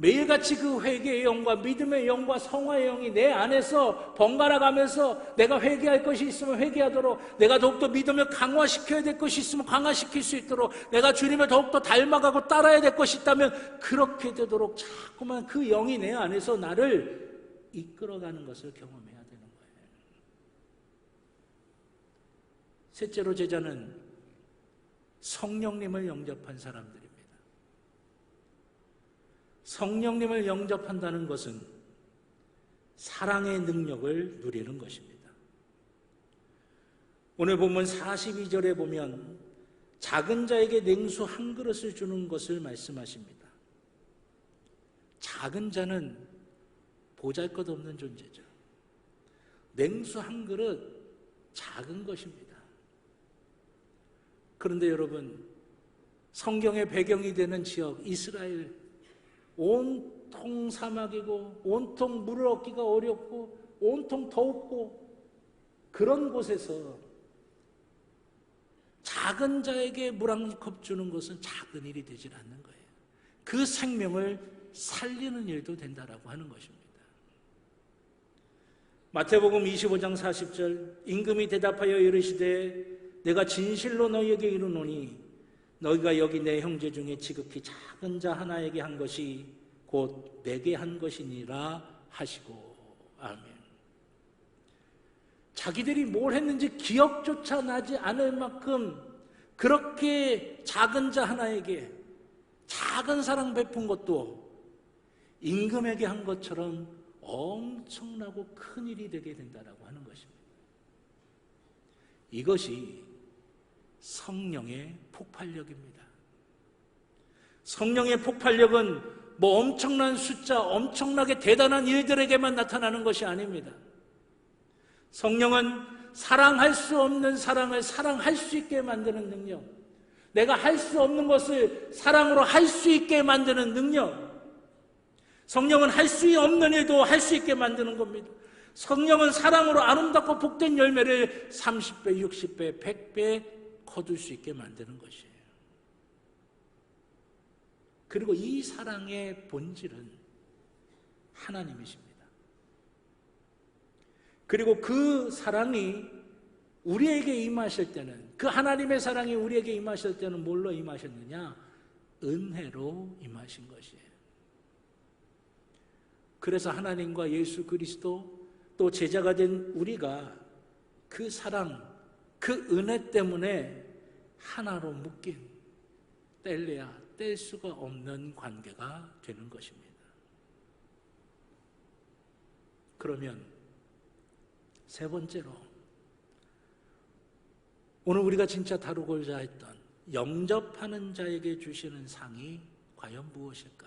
매일같이 그 회개의 영과 믿음의 영과 성화의 영이 내 안에서 번갈아 가면서 내가 회개할 것이 있으면 회개하도록, 내가 더욱더 믿음을 강화시켜야 될 것이 있으면 강화시킬 수 있도록, 내가 주님을 더욱더 닮아가고 따라야 될 것이 있다면 그렇게 되도록 자꾸만 그 영이 내 안에서 나를 이끌어가는 것을 경험해야 되는 거예요. 셋째로, 제자는 성령님을 영접한 사람들입니다. 성령님을 영접한다는 것은 사랑의 능력을 누리는 것입니다. 오늘 본문 42절에 보면 작은 자에게 냉수 한 그릇을 주는 것을 말씀하십니다. 작은 자는 보잘것없는 존재죠. 냉수 한 그릇, 작은 것입니다. 그런데 여러분, 성경의 배경이 되는 지역 이스라엘, 온통 사막이고 온통 물을 얻기가 어렵고 온통 덥고 그런 곳에서 작은 자에게 물 한 컵 주는 것은 작은 일이 되질 않는 거예요. 그 생명을 살리는 일도 된다라고 하는 것입니다. 마태복음 25장 40절, 임금이 대답하여 이르시되 내가 진실로 너희에게 이르노니 너희가 여기 내 형제 중에 지극히 작은 자 하나에게 한 것이 곧 내게 한 것이니라 하시고. 아멘. 자기들이 뭘 했는지 기억조차 나지 않을 만큼 그렇게 작은 자 하나에게 작은 사랑 베푼 것도 임금에게 한 것처럼 엄청나고 큰 일이 되게 된다라고 하는 것입니다. 이것이 성령의 폭발력입니다. 성령의 폭발력은 뭐 엄청난 숫자, 엄청나게 대단한 일들에게만 나타나는 것이 아닙니다. 성령은 사랑할 수 없는 사랑을 사랑할 수 있게 만드는 능력, 내가 할 수 없는 것을 사랑으로 할 수 있게 만드는 능력, 성령은 할 수 없는 일도 할 수 있게 만드는 겁니다. 성령은 사랑으로 아름답고 복된 열매를 30배, 60배, 100배 거둘 수 있게 만드는 것이에요. 그리고 이 사랑의 본질은 하나님이십니다. 그리고 그 사랑이 우리에게 임하실 때는, 그 하나님의 사랑이 우리에게 임하실 때는 뭘로 임하셨느냐? 은혜로 임하신 것이에요. 그래서 하나님과 예수 그리스도 또 제자가 된 우리가 그 사랑, 그 은혜 때문에 하나로 묶인, 뗄래야 뗄 수가 없는 관계가 되는 것입니다. 그러면 세 번째로, 오늘 우리가 진짜 다루고자 했던 영접하는 자에게 주시는 상이 과연 무엇일까?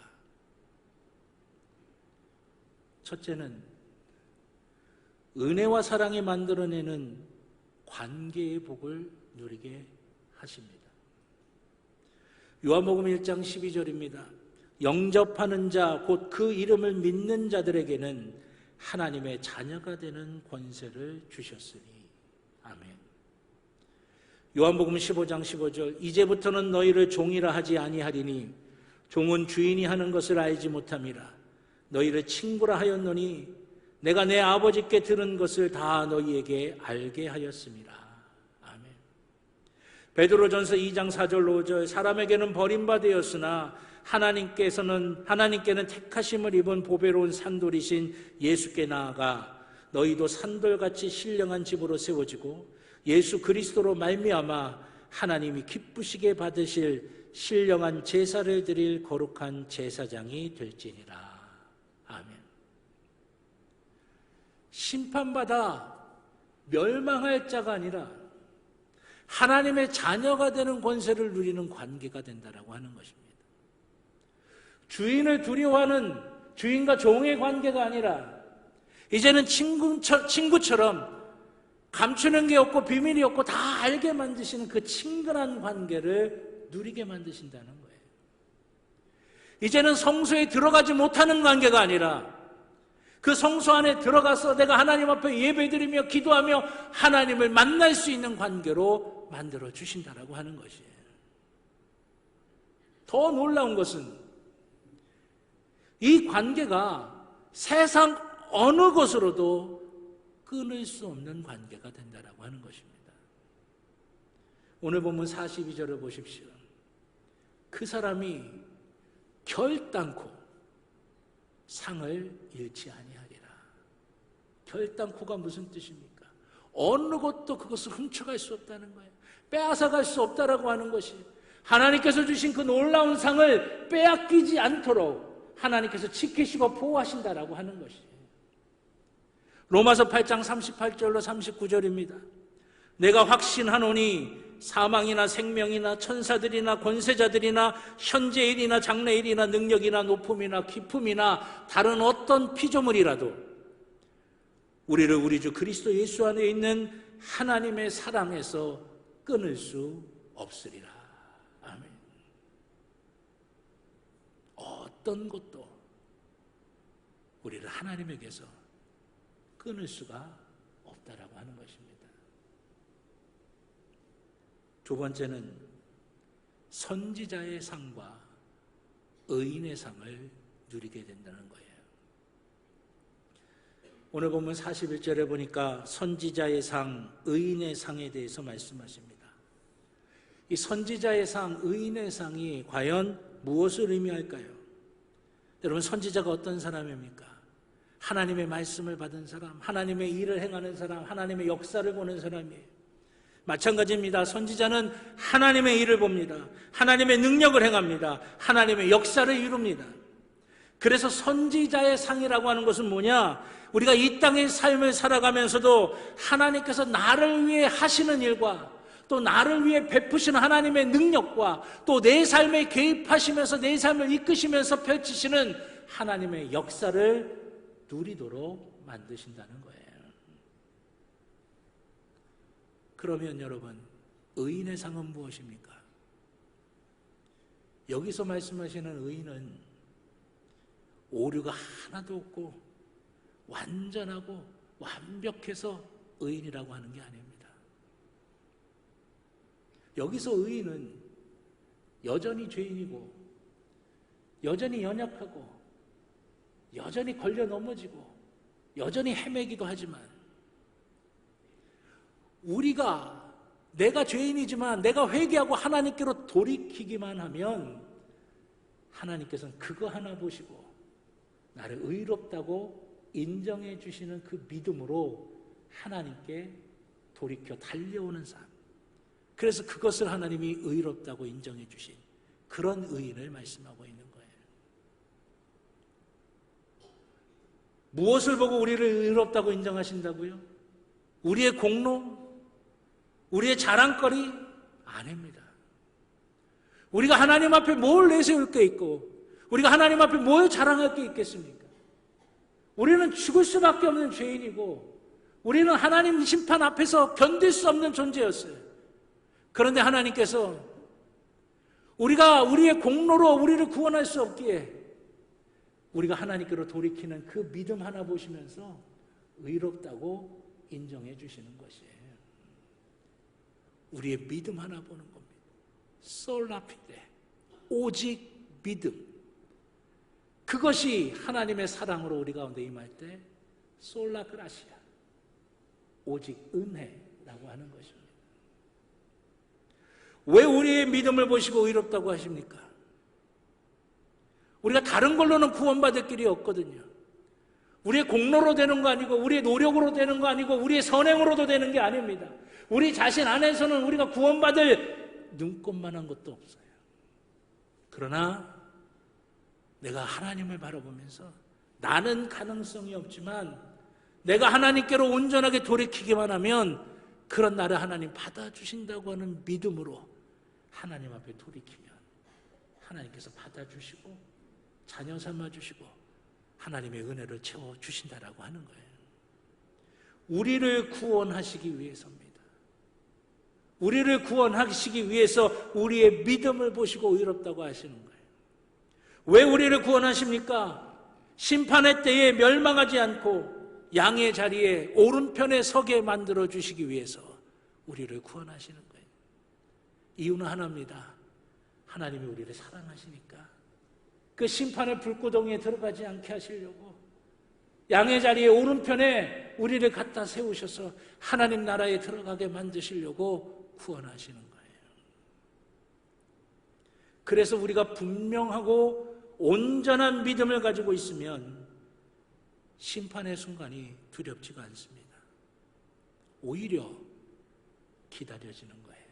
첫째는 은혜와 사랑이 만들어내는 관계의 복을 누리게 하십니다. 요한복음 1장 12절입니다. 영접하는 자, 곧 그 이름을 믿는 자들에게는 하나님의 자녀가 되는 권세를 주셨으니. 아멘. 요한복음 15장 15절, 이제부터는 너희를 종이라 하지 아니하리니 종은 주인이 하는 것을 알지 못함이라. 너희를 친구라 하였노니 내가 내 아버지께 들은 것을 다 너희에게 알게 하였음이라. 아멘. 베드로전서 2장 4절 5절, 사람에게는 버림받으였으나 하나님께는 택하심을 입은 보배로운 산돌이신 예수께 나아가 너희도 산돌같이 신령한 집으로 세워지고 예수 그리스도로 말미암아 하나님이 기쁘시게 받으실 신령한 제사를 드릴 거룩한 제사장이 될지니라. 아멘. 심판받아 멸망할 자가 아니라 하나님의 자녀가 되는 권세를 누리는 관계가 된다라고 하는 것입니다. 주인을 두려워하는 주인과 종의 관계가 아니라 이제는 친구처럼 감추는 게 없고 비밀이 없고 다 알게 만드시는 그 친근한 관계를 누리게 만드신다는 거예요. 이제는 성소에 들어가지 못하는 관계가 아니라 그 성소 안에 들어가서 내가 하나님 앞에 예배드리며 기도하며 하나님을 만날 수 있는 관계로 만들어 주신다라고 하는 것이에요. 더 놀라운 것은 이 관계가 세상 어느 것으로도 끊을 수 없는 관계가 된다라고 하는 것입니다. 오늘 본문 42절을 보십시오. 그 사람이 결단코 상을 잃지 아니하리라. 결단코가 무슨 뜻입니까? 어느 것도 그것을 훔쳐갈 수 없다는 거예요. 빼앗아갈 수 없다라고 하는 것이, 하나님께서 주신 그 놀라운 상을 빼앗기지 않도록 하나님께서 지키시고 보호하신다라고 하는 것이에요. 로마서 8장 38절로 39절입니다. 내가 확신하노니 사망이나 생명이나 천사들이나 권세자들이나 현재일이나 장래일이나 능력이나 높음이나 깊음이나 다른 어떤 피조물이라도 우리를 우리 주 그리스도 예수 안에 있는 하나님의 사랑에서 끊을 수 없으리라. 아멘. 어떤 것도 우리를 하나님에게서 끊을 수가 없다라고 하는 것입니다. 두 번째는 선지자의 상과 의인의 상을 누리게 된다는 거예요. 오늘 보면 41절에 보니까 선지자의 상, 의인의 상에 대해서 말씀하십니다. 이 선지자의 상, 의인의 상이 과연 무엇을 의미할까요? 여러분, 선지자가 어떤 사람입니까? 하나님의 말씀을 받은 사람, 하나님의 일을 행하는 사람, 하나님의 역사를 보는 사람이에요. 마찬가지입니다. 선지자는 하나님의 일을 봅니다. 하나님의 능력을 행합니다. 하나님의 역사를 이룹니다. 그래서 선지자의 상이라고 하는 것은 뭐냐? 우리가 이 땅의 삶을 살아가면서도 하나님께서 나를 위해 하시는 일과 또 나를 위해 베푸시는 하나님의 능력과 또 내 삶에 개입하시면서 내 삶을 이끄시면서 펼치시는 하나님의 역사를 누리도록 만드신다는 거예요. 그러면 여러분, 의인의 상은 무엇입니까? 여기서 말씀하시는 의인은 오류가 하나도 없고 완전하고 완벽해서 의인이라고 하는 게 아닙니다. 여기서 의인은 여전히 죄인이고 여전히 연약하고 여전히 걸려 넘어지고 여전히 헤매기도 하지만 내가 죄인이지만 내가 회개하고 하나님께로 돌이키기만 하면 하나님께서는 그거 하나 보시고 나를 의롭다고 인정해 주시는 그 믿음으로 하나님께 돌이켜 달려오는 삶. 그래서 그것을 하나님이 의롭다고 인정해 주신 그런 의인을 말씀하고 있는 거예요. 무엇을 보고 우리를 의롭다고 인정하신다고요? 우리의 공로? 우리의 자랑거리? 아닙니다. 우리가 하나님 앞에 뭘 내세울 게 있고 우리가 하나님 앞에 뭘 자랑할 게 있겠습니까? 우리는 죽을 수밖에 없는 죄인이고 우리는 하나님 심판 앞에서 견딜 수 없는 존재였어요. 그런데 하나님께서 우리가 우리의 공로로 우리를 구원할 수 없기에 우리가 하나님께로 돌이키는 그 믿음 하나 보시면서 의롭다고 인정해 주시는 것이에요. 우리의 믿음 하나 보는 겁니다. 솔라피데, 오직 믿음. 그것이 하나님의 사랑으로 우리 가운데 임할 때 솔라그라시아, 오직 은혜라고 하는 것입니다. 왜 우리의 믿음을 보시고 의롭다고 하십니까? 우리가 다른 걸로는 구원받을 길이 없거든요. 우리의 공로로 되는 거 아니고 우리의 노력으로 되는 거 아니고 우리의 선행으로도 되는 게 아닙니다. 우리 자신 안에서는 우리가 구원받을 눈꼽만한 것도 없어요. 그러나 내가 하나님을 바라보면서 나는 가능성이 없지만 내가 하나님께로 온전하게 돌이키기만 하면 그런 나를 하나님 받아주신다고 하는 믿음으로 하나님 앞에 돌이키면 하나님께서 받아주시고 자녀 삼아주시고 하나님의 은혜를 채워주신다라고 하는 거예요. 우리를 구원하시기 위해서입니다. 우리를 구원하시기 위해서 우리의 믿음을 보시고 의롭다고 하시는 거예요. 왜 우리를 구원하십니까? 심판의 때에 멸망하지 않고 양의 자리에 오른편에 서게 만들어 주시기 위해서 우리를 구원하시는 거예요. 이유는 하나입니다. 하나님이 우리를 사랑하시니까 그 심판의 불구덩이에 들어가지 않게 하시려고 양의 자리에 오른편에 우리를 갖다 세우셔서 하나님 나라에 들어가게 만드시려고 구원하시는 거예요. 그래서 우리가 분명하고 온전한 믿음을 가지고 있으면 심판의 순간이 두렵지가 않습니다. 오히려 기다려지는 거예요.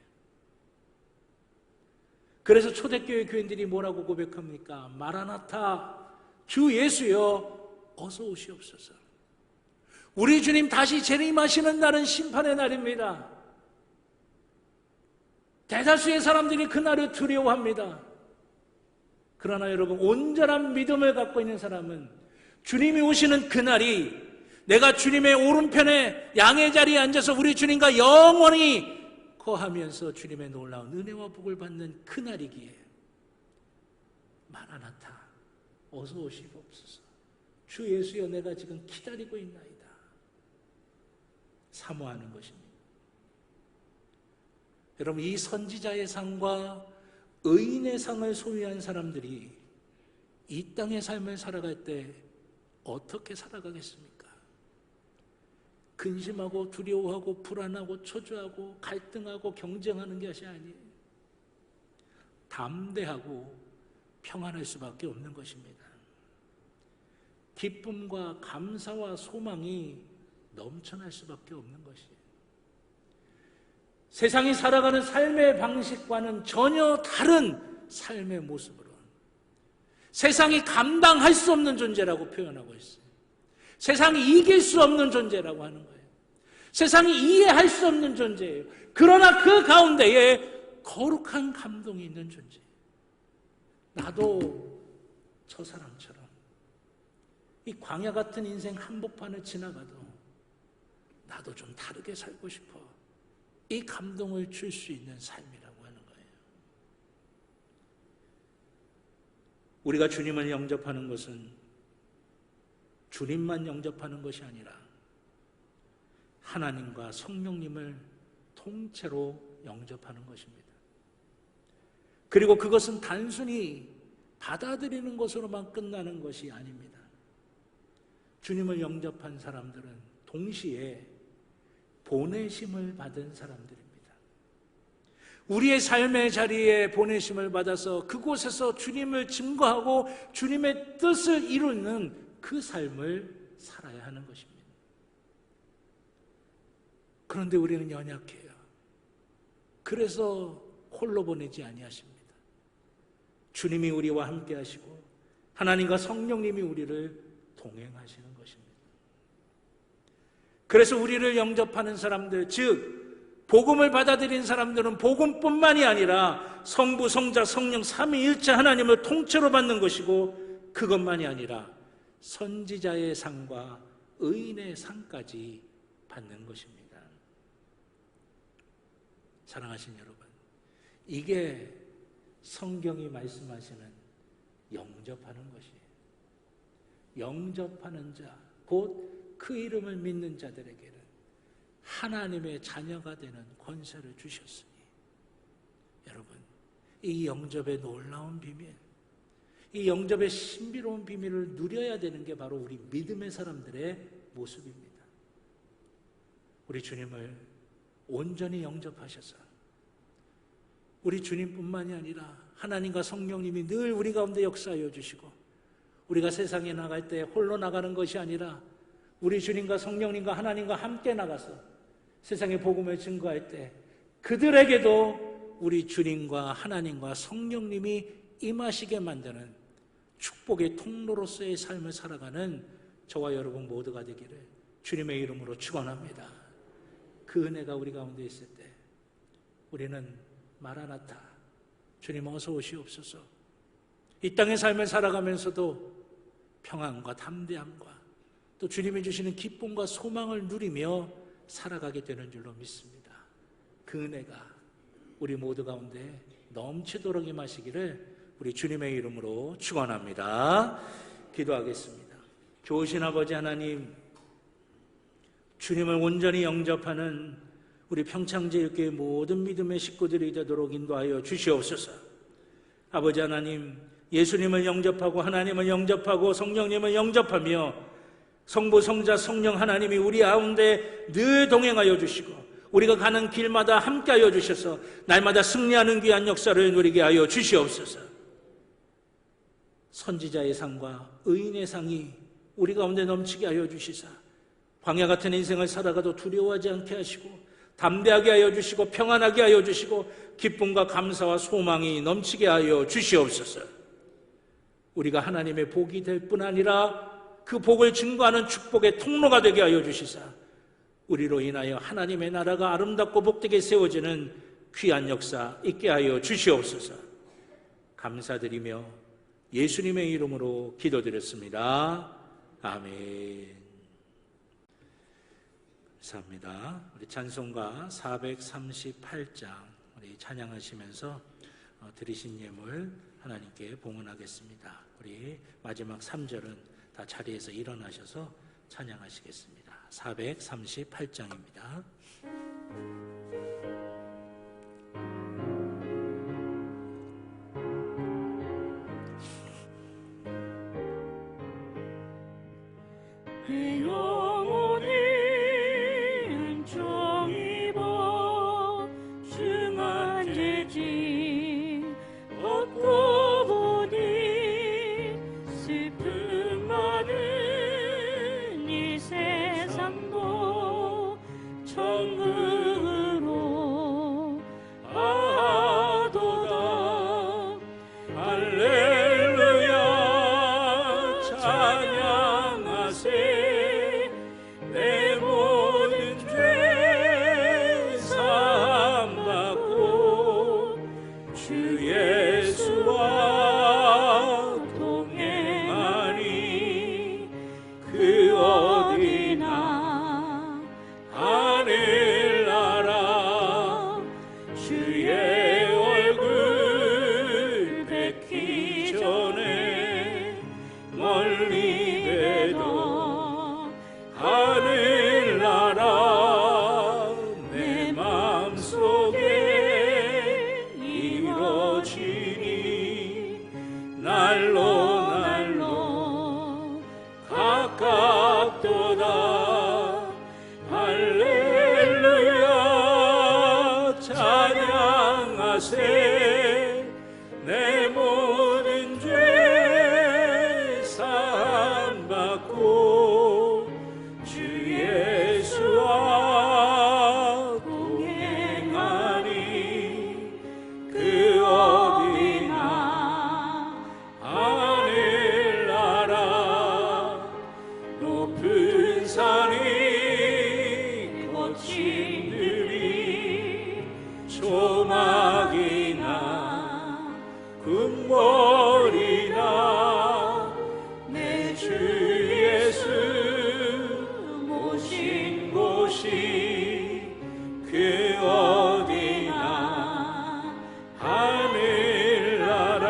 그래서 초대교회 교인들이 뭐라고 고백합니까? 마라나타, 주 예수여 어서 오시옵소서. 우리 주님 다시 재림하시는 날은 심판의 날입니다. 대다수의 사람들이 그날을 두려워합니다. 그러나 여러분, 온전한 믿음을 갖고 있는 사람은 주님이 오시는 그날이 내가 주님의 오른편에 양의 자리에 앉아서 우리 주님과 영원히 거하면서 주님의 놀라운 은혜와 복을 받는 그날이기에 마라나타 어서 오시옵소서. 주 예수여 내가 지금 기다리고 있나이다. 사모하는 것입니다. 여러분, 이 선지자의 상과 의인의 상을 소유한 사람들이 이 땅의 삶을 살아갈 때 어떻게 살아가겠습니까? 근심하고 두려워하고 불안하고 초조하고 갈등하고 경쟁하는 것이 아니에요. 담대하고 평안할 수밖에 없는 것입니다. 기쁨과 감사와 소망이 넘쳐날 수밖에 없는 것이에요. 세상이 살아가는 삶의 방식과는 전혀 다른 삶의 모습으로 세상이 감당할 수 없는 존재라고 표현하고 있어요. 세상이 이길 수 없는 존재라고 하는 거예요. 세상이 이해할 수 없는 존재예요. 그러나 그 가운데에 거룩한 감동이 있는 존재. 나도 저 사람처럼 이 광야 같은 인생 한복판을 지나가도 나도 좀 다르게 살고 싶어. 이 감동을 줄 수 있는 삶이라고 하는 거예요. 우리가 주님을 영접하는 것은 주님만 영접하는 것이 아니라 하나님과 성령님을 통째로 영접하는 것입니다. 그리고 그것은 단순히 받아들이는 것으로만 끝나는 것이 아닙니다. 주님을 영접한 사람들은 동시에 보내심을 받은 사람들입니다. 우리의 삶의 자리에 보내심을 받아서 그곳에서 주님을 증거하고 주님의 뜻을 이루는 그 삶을 살아야 하는 것입니다. 그런데 우리는 연약해요. 그래서 홀로 보내지 아니하십니다. 주님이 우리와 함께 하시고 하나님과 성령님이 우리를 동행하시는 것입니다. 그래서 우리를 영접하는 사람들, 즉 복음을 받아들인 사람들은 복음뿐만이 아니라 성부, 성자, 성령 삼위일체 하나님을 통째로 받는 것이고 그것만이 아니라 선지자의 상과 의인의 상까지 받는 것입니다. 사랑하신 여러분, 이게 성경이 말씀하시는 영접하는 것이에요. 영접하는 자, 곧 그 이름을 믿는 자들에게는 하나님의 자녀가 되는 권세를 주셨으니, 여러분, 이 영접의 놀라운 비밀, 이 영접의 신비로운 비밀을 누려야 되는 게 바로 우리 믿음의 사람들의 모습입니다. 우리 주님을 온전히 영접하셔서 우리 주님뿐만이 아니라 하나님과 성령님이 늘 우리 가운데 역사하여 주시고 우리가 세상에 나갈 때 홀로 나가는 것이 아니라 우리 주님과 성령님과 하나님과 함께 나가서 세상에 복음을 증거할 때 그들에게도 우리 주님과 하나님과 성령님이 임하시게 만드는 축복의 통로로서의 삶을 살아가는 저와 여러분 모두가 되기를 주님의 이름으로 축원합니다. 그 은혜가 우리 가운데 있을 때 우리는 마라나타, 주님 어서 오시옵소서, 이 땅의 삶을 살아가면서도 평안과 담대함과 또 주님이 주시는 기쁨과 소망을 누리며 살아가게 되는 줄로 믿습니다. 그 은혜가 우리 모두 가운데 넘치도록 임하시기를 우리 주님의 이름으로 축원합니다. 기도하겠습니다. 좋으신 아버지 하나님, 주님을 온전히 영접하는 우리 평창제일교회 모든 믿음의 식구들이 되도록 인도하여 주시옵소서. 아버지 하나님, 예수님을 영접하고 하나님을 영접하고 성령님을 영접하며 성부, 성자, 성령 하나님이 우리 가운데 늘 동행하여 주시고 우리가 가는 길마다 함께하여 주셔서 날마다 승리하는 귀한 역사를 누리게 하여 주시옵소서. 선지자의 상과 의인의 상이 우리 가운데 넘치게 하여 주시사 광야 같은 인생을 살아가도 두려워하지 않게 하시고 담대하게 하여 주시고 평안하게 하여 주시고 기쁨과 감사와 소망이 넘치게 하여 주시옵소서. 우리가 하나님의 복이 될 뿐 아니라 그 복을 증거하는 축복의 통로가 되게 하여 주시사 우리로 인하여 하나님의 나라가 아름답고 복되게 세워지는 귀한 역사 있게 하여 주시옵소서. 감사드리며 예수님의 이름으로 기도드렸습니다. 아멘. 감사합니다. 우리 찬송가 438장 우리 찬양하시면서 드리신 예물 하나님께 봉헌하겠습니다. 우리 마지막 3절은 다 자리에서 일어나셔서 찬양하시겠습니다. 438장입니다. 그 영혼을 은총 입어 중한 죄짐 얻고 보니 슬픔 많은 이 세상도 천국으로 아도다. 할렐루야 찬양하세. 내 모든 죄 사함받고 주 예수와 동행하니 그 어디나 하늘나라. 주의 얼굴 뵙기 전에 멀리 되던 하늘나라 내 마음속에 이루어지니 날로 날로 가깝도다. 할렐루야 찬양하세. 내 모든 죄 사함받고 주 예수와 동행하니 그 어디나 하늘나라. 높은 산이 거친 들이 조막이나 금머리나 내 주 예수 모신 곳이 그 어디나 하늘나라.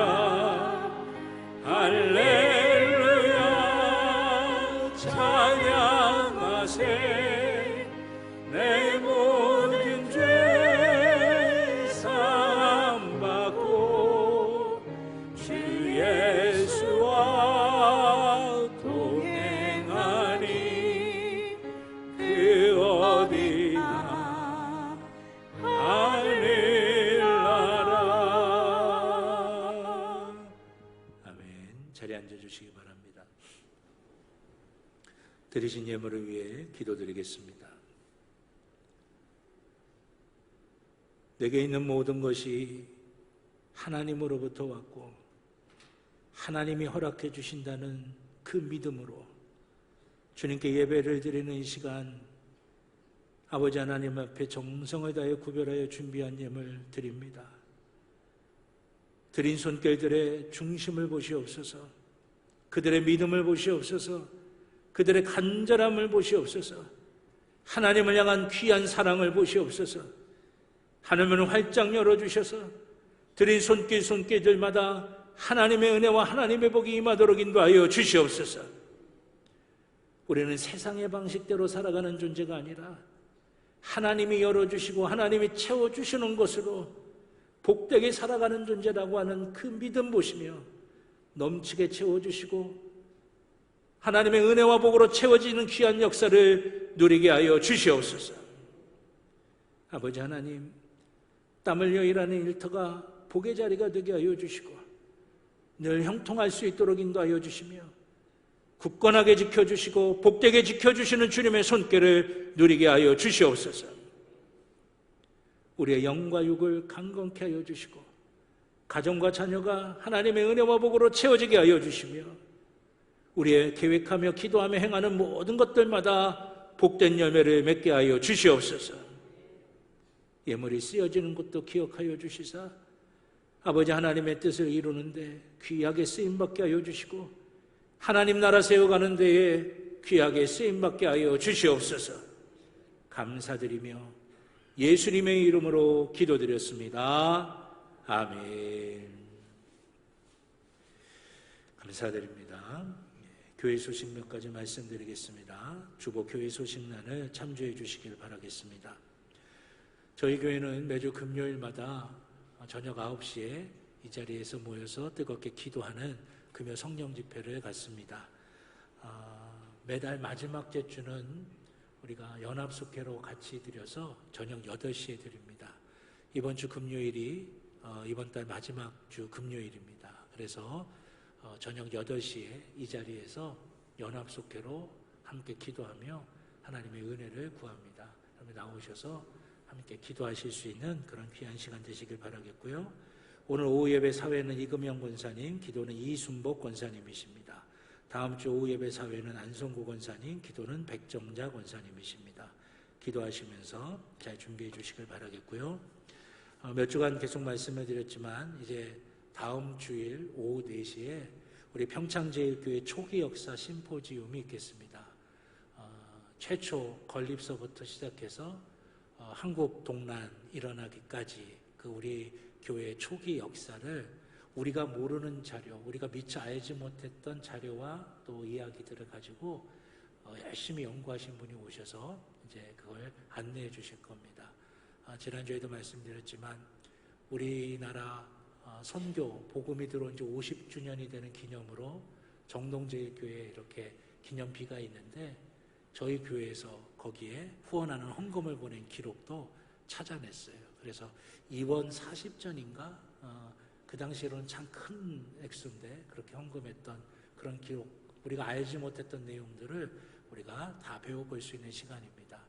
할렐루야 찬양하세. 내 모든 죄 사함받고 주 예수와 동행하니 그 어디나 하늘나라. 아멘. 자리에 앉아주시기 바랍니다. 드리신 예물을 위해 기도드리겠습니다. 내게 있는 모든 것이 하나님으로부터 왔고 하나님이 허락해 주신다는 그 믿음으로 주님께 예배를 드리는 이 시간 아버지 하나님 앞에 정성을 다해 구별하여 준비한 예물 드립니다. 드린 손길들의 중심을 보시옵소서. 그들의 믿음을 보시옵소서. 그들의 간절함을 보시옵소서. 하나님을 향한 귀한 사랑을 보시옵소서. 하늘문을 활짝 열어주셔서 드린 손길들마다 하나님의 은혜와 하나님의 복이 임하도록 인도하여 주시옵소서. 우리는 세상의 방식대로 살아가는 존재가 아니라 하나님이 열어주시고 하나님이 채워주시는 것으로 복되게 살아가는 존재라고 하는 그 믿음 보시며 넘치게 채워주시고 하나님의 은혜와 복으로 채워지는 귀한 역사를 누리게 하여 주시옵소서. 아버지 하나님, 땀 흘려 일하는 일터가 복의 자리가 되게 하여 주시고 늘 형통할 수 있도록 인도하여 주시며 굳건하게 지켜주시고 복되게 지켜주시는 주님의 손길을 누리게 하여 주시옵소서. 우리의 영과 육을 강건케 하여 주시고 가정과 자녀가 하나님의 은혜와 복으로 채워지게 하여 주시며 우리의 계획하며 기도하며 행하는 모든 것들마다 복된 열매를 맺게 하여 주시옵소서. 예물이 쓰여지는 것도 기억하여 주시사 아버지 하나님의 뜻을 이루는데 귀하게 쓰임받게 하여 주시고 하나님 나라 세워가는 데에 귀하게 쓰임받게 하여 주시옵소서. 감사드리며 예수님의 이름으로 기도드렸습니다. 아멘. 감사드립니다. 교회 소식 몇 가지 말씀드리겠습니다. 주보 교회 소식란을 참조해 주시길 바라겠습니다. 저희 교회는 매주 금요일마다 저녁 9시에 이 자리에서 모여서 뜨겁게 기도하는 금요 성령 집회를 갖습니다. 매달 마지막 제주는 우리가 연합숙회로 같이 드려서 저녁 8시에 드립니다. 이번 주 금요일이 이번 달 마지막 주 금요일입니다. 그래서 저녁 8시에 이 자리에서 연합숙회로 함께 기도하며 하나님의 은혜를 구합니다. 여러분 나오셔서 함께 기도하실 수 있는 그런 귀한 시간 되시길 바라겠고요. 오늘 오후 예배 사회는 이금영 권사님, 기도는 이순복 권사님이십니다. 다음 주 오후 예배 사회는 안성구 권사님, 기도는 백정자 권사님이십니다. 기도하시면서 잘 준비해 주시길 바라겠고요. 몇 주간 계속 말씀을 드렸지만 이제 다음 주일 오후 4시에 우리 평창제일교회 초기 역사 심포지움이 있겠습니다. 최초 건립서부터 시작해서 한국 동란 일어나기까지 그 우리 교회의 초기 역사를 우리가 모르는 자료, 우리가 미처 알지 못했던 자료와 또 이야기들을 가지고 열심히 연구하신 분이 오셔서 이제 그걸 안내해 주실 겁니다. 지난주에도 말씀드렸지만 우리나라 선교, 복음이 들어온 지 50주년이 되는 기념으로 정동제일교회에 이렇게 기념비가 있는데 저희 교회에서 거기에 후원하는 헌금을 보낸 기록도 찾아냈어요. 그래서 이번 40전인가 그 당시로는 참 큰 액수인데 그렇게 헌금했던 그런 기록, 우리가 알지 못했던 내용들을 우리가 다 배워볼 수 있는 시간입니다.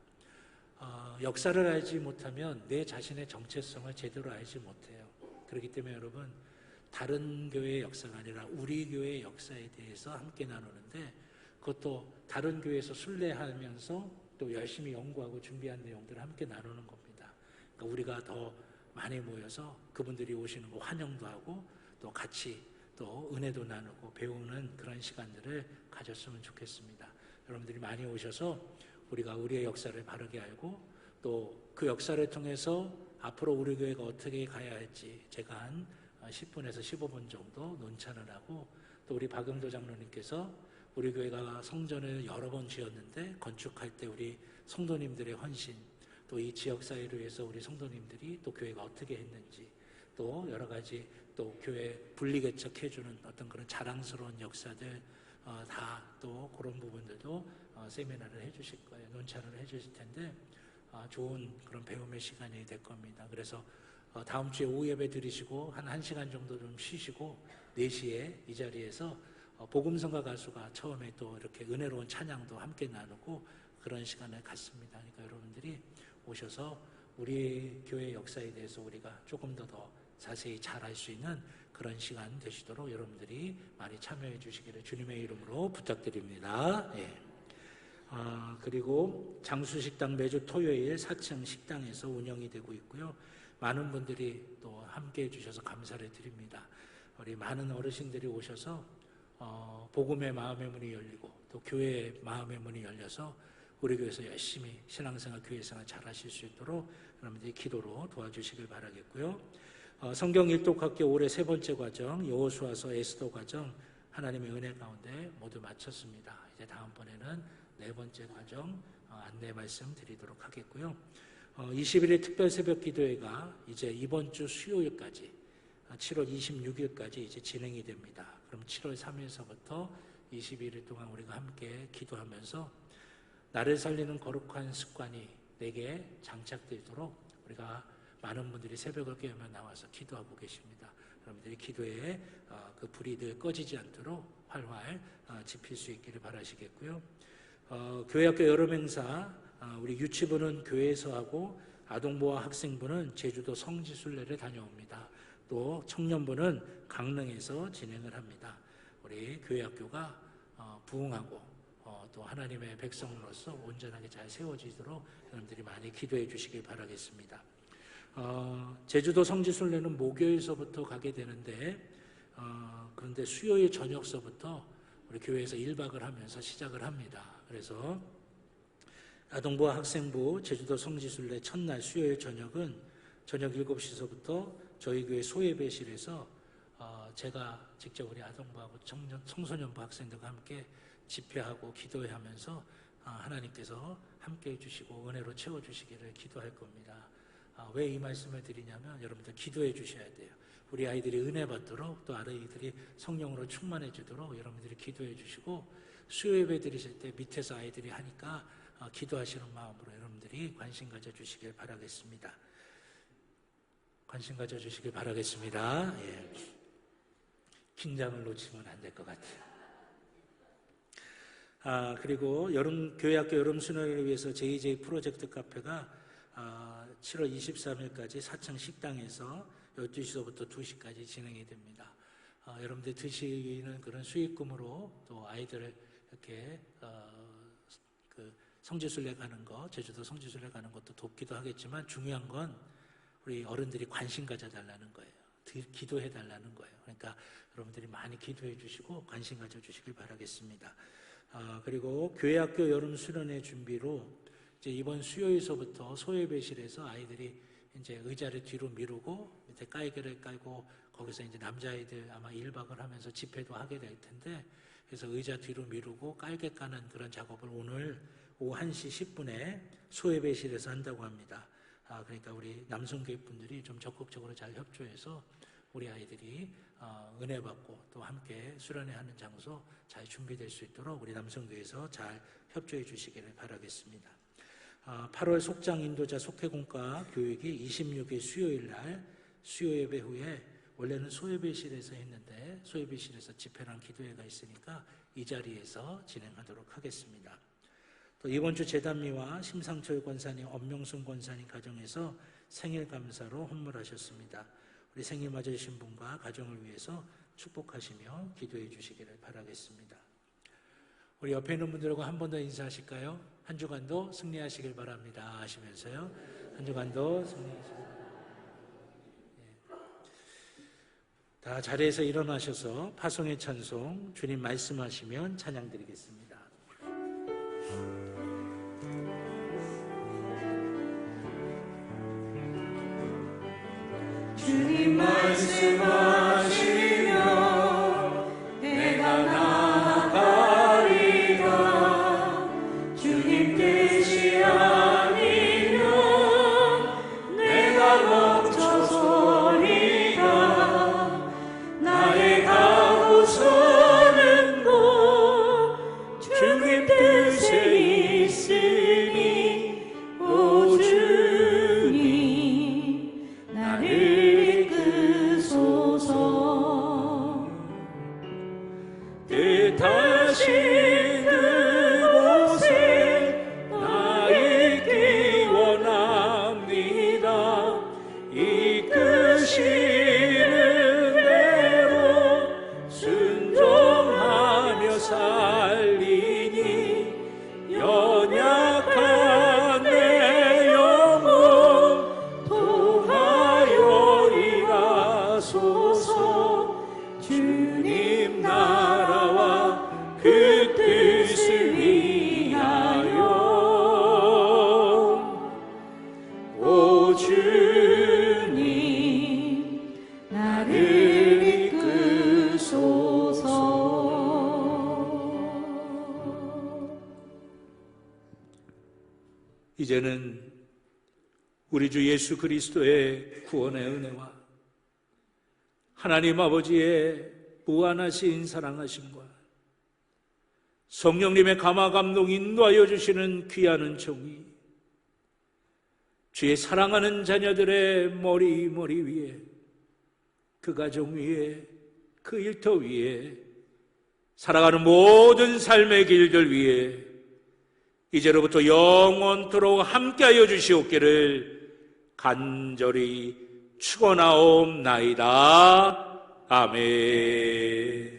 역사를 알지 못하면 내 자신의 정체성을 제대로 알지 못해요. 그렇기 때문에 여러분 다른 교회의 역사가 아니라 우리 교회의 역사에 대해서 함께 나누는데 그것도 다른 교회에서 순례하면서 또 열심히 연구하고 준비한 내용들을 함께 나누는 겁니다. 그러니까 우리가 더 많이 모여서 그분들이 오시는 거 환영도 하고 또 같이 또 은혜도 나누고 배우는 그런 시간들을 가졌으면 좋겠습니다. 여러분들이 많이 오셔서 우리가 우리의 역사를 바르게 알고 또 그 역사를 통해서 앞으로 우리 교회가 어떻게 가야 할지 제가 한 10분에서 15분 정도 논찬을 하고 또 우리 박영도 장로님께서 우리 교회가 성전을 여러 번 지었는데 건축할 때 우리 성도님들의 헌신 또 이 지역사회를 위해서 우리 성도님들이 또 교회가 어떻게 했는지 또 여러 가지 또 교회 분리개척해주는 어떤 그런 자랑스러운 역사들 다 또 그런 부분들도 세미나를 해주실 거예요. 논찬을 해주실 텐데 좋은 그런 배움의 시간이 될 겁니다. 그래서 다음 주에 오후 예배 드리시고 한 1시간 정도 좀 쉬시고 4시에 이 자리에서 복음성가 가수가 처음에 또 이렇게 은혜로운 찬양도 함께 나누고 그런 시간을 갖습니다. 그러니까 여러분들이 오셔서 우리 교회 역사에 대해서 우리가 조금 더 자세히 잘 알 수 있는 그런 시간 되시도록 여러분들이 많이 참여해 주시기를 주님의 이름으로 부탁드립니다. 예. 그리고 장수식당 매주 토요일 4층 식당에서 운영이 되고 있고요. 많은 분들이 또 함께 해주셔서 감사를 드립니다. 우리 많은 어르신들이 오셔서 복음의 마음의 문이 열리고 또 교회의 마음의 문이 열려서 우리 교회에서 열심히 신앙생활, 교회생활 잘 하실 수 있도록 여러분들이 기도로 도와주시길 바라겠고요. 성경 일독학교 올해 3번째 과정, 여호수아서 에스더 과정 하나님의 은혜 가운데 모두 마쳤습니다. 이제 다음번에는 4번째 과정 안내 말씀 드리도록 하겠고요. 21일 특별 새벽 기도회가 이제 이번 주 수요일까지 7월 26일까지 이제 진행이 됩니다. 그럼 7월 3일서부터 21일 동안 우리가 함께 기도하면서 나를 살리는 거룩한 습관이 내게 장착되도록 우리가 많은 분들이 새벽을 깨우며 나와서 기도하고 계십니다. 여러분들이 기도에 그 불이 늘 꺼지지 않도록 활활 지필 수 있기를 바라시겠고요. 교회학교 여름행사 우리 유치부는 교회에서 하고 아동부와 학생부는 제주도 성지순례를 다녀옵니다. 또 청년부는 강릉에서 진행을 합니다. 우리 교회학교가 부흥하고 또 하나님의 백성으로서 온전하게 잘 세워지도록 여러분들이 많이 기도해 주시길 바라겠습니다. 제주도 성지순례는 목요일서부터 가게 되는데 그런데 수요일 저녁서부터 우리 교회에서 1박을 하면서 시작을 합니다. 그래서 아동부와 학생부 제주도 성지순례 첫날 수요일 저녁은 저녁 7시서부터 저희 교회 소예배실에서 제가 직접 우리 아동부하고 청소년부 학생들과 함께 집회하고 기도하면서 하나님께서 함께해 주시고 은혜로 채워주시기를 기도할 겁니다. 왜 이 말씀을 드리냐면 여러분들 기도해 주셔야 돼요. 우리 아이들이 은혜 받도록 또 아이들이 성령으로 충만해지도록 여러분들이 기도해 주시고 수요 예배 드리실 때 밑에서 아이들이 하니까 기도하시는 마음으로 여러분들이 관심 가져주시길 바라겠습니다. 관심 가져주시길 바라겠습니다. 예. 긴장을 놓치면 안 될 것 같아요. 그리고 교회학교 여름 수련회를 위해서 JJ 프로젝트 카페가 7월 23일까지 사창 식당에서 12시부터 2시까지 진행이 됩니다. 여러분들 드시는 그런 수익금으로 또 아이들 이렇게 그 성지순례 가는 거, 제주도 성지순례 가는 것도 돕기도 하겠지만 중요한 건 우리 어른들이 관심 가져달라는 거예요. 기도해달라는 거예요. 그러니까 여러분들이 많이 기도해 주시고 관심 가져주시길 바라겠습니다. 그리고 교회학교 여름 수련회 준비로 이제 이번 수요일서부터 소예배실에서 아이들이 이제 의자를 뒤로 미루고 밑에 깔개를 깔고 거기서 이제 남자아이들 아마 1박을 하면서 집회도 하게 될 텐데 그래서 의자 뒤로 미루고 깔개 까는 그런 작업을 오늘 오후 1시 10분에 소예배실에서 한다고 합니다. 그러니까 우리 남성교회 분들이 좀 적극적으로 잘 협조해서 우리 아이들이 은혜 받고 또 함께 수련회 하는 장소 잘 준비될 수 있도록 우리 남성교회에서 잘 협조해 주시기를 바라겠습니다. 8월 속장 인도자 속회공과 교육이 26일 수요일 날 수요 예배 후에 원래는 소예배실에서 했는데 소예배실에서 집회랑 기도회가 있으니까 이 자리에서 진행하도록 하겠습니다. 또 이번 주 재단미와 심상철 권사님, 엄명순 권사님 가정에서 생일 감사로 헌물하셨습니다. 우리 생일 맞으신 분과 가정을 위해서 축복하시며 기도해 주시기를 바라겠습니다. 우리 옆에 있는 분들과 한 번 더 인사하실까요? 한 주간도 승리하시길 바랍니다 하시면서요. 한 주간도 승리하시길 바랍니다. 다 자리에서 일어나셔서 파송의 찬송 주님 말씀하시면 찬양 드리겠습니다. 주님 말씀하시며 내가 나아가리라. 주님 뜻이 아니면 내가 멈춰서리라. 나의 가고서는 곳 주님 뜻에 있으니 오 주님 나를 뜻하신 그곳에 나 있기 원합니다. 이끄시는 대로 순종하며 살리니 연약한 내 영혼 통하여 일하소서. 주님 나라와 그 뜻을 위하여 오 주님 나를 이끄소서. 이제는 우리 주 예수 그리스도의 구원의 은혜와 하나님 아버지의 무한하신 사랑하심과 성령님의 감화 감동 인도하여 주시는 귀한 은총이 주의 사랑하는 자녀들의 머리 위에, 그 가정 위에, 그 일터 위에, 살아가는 모든 삶의 길들 위에 이제로부터 영원토록 함께하여 주시옵기를 간절히 축원하옵나이다. 아멘.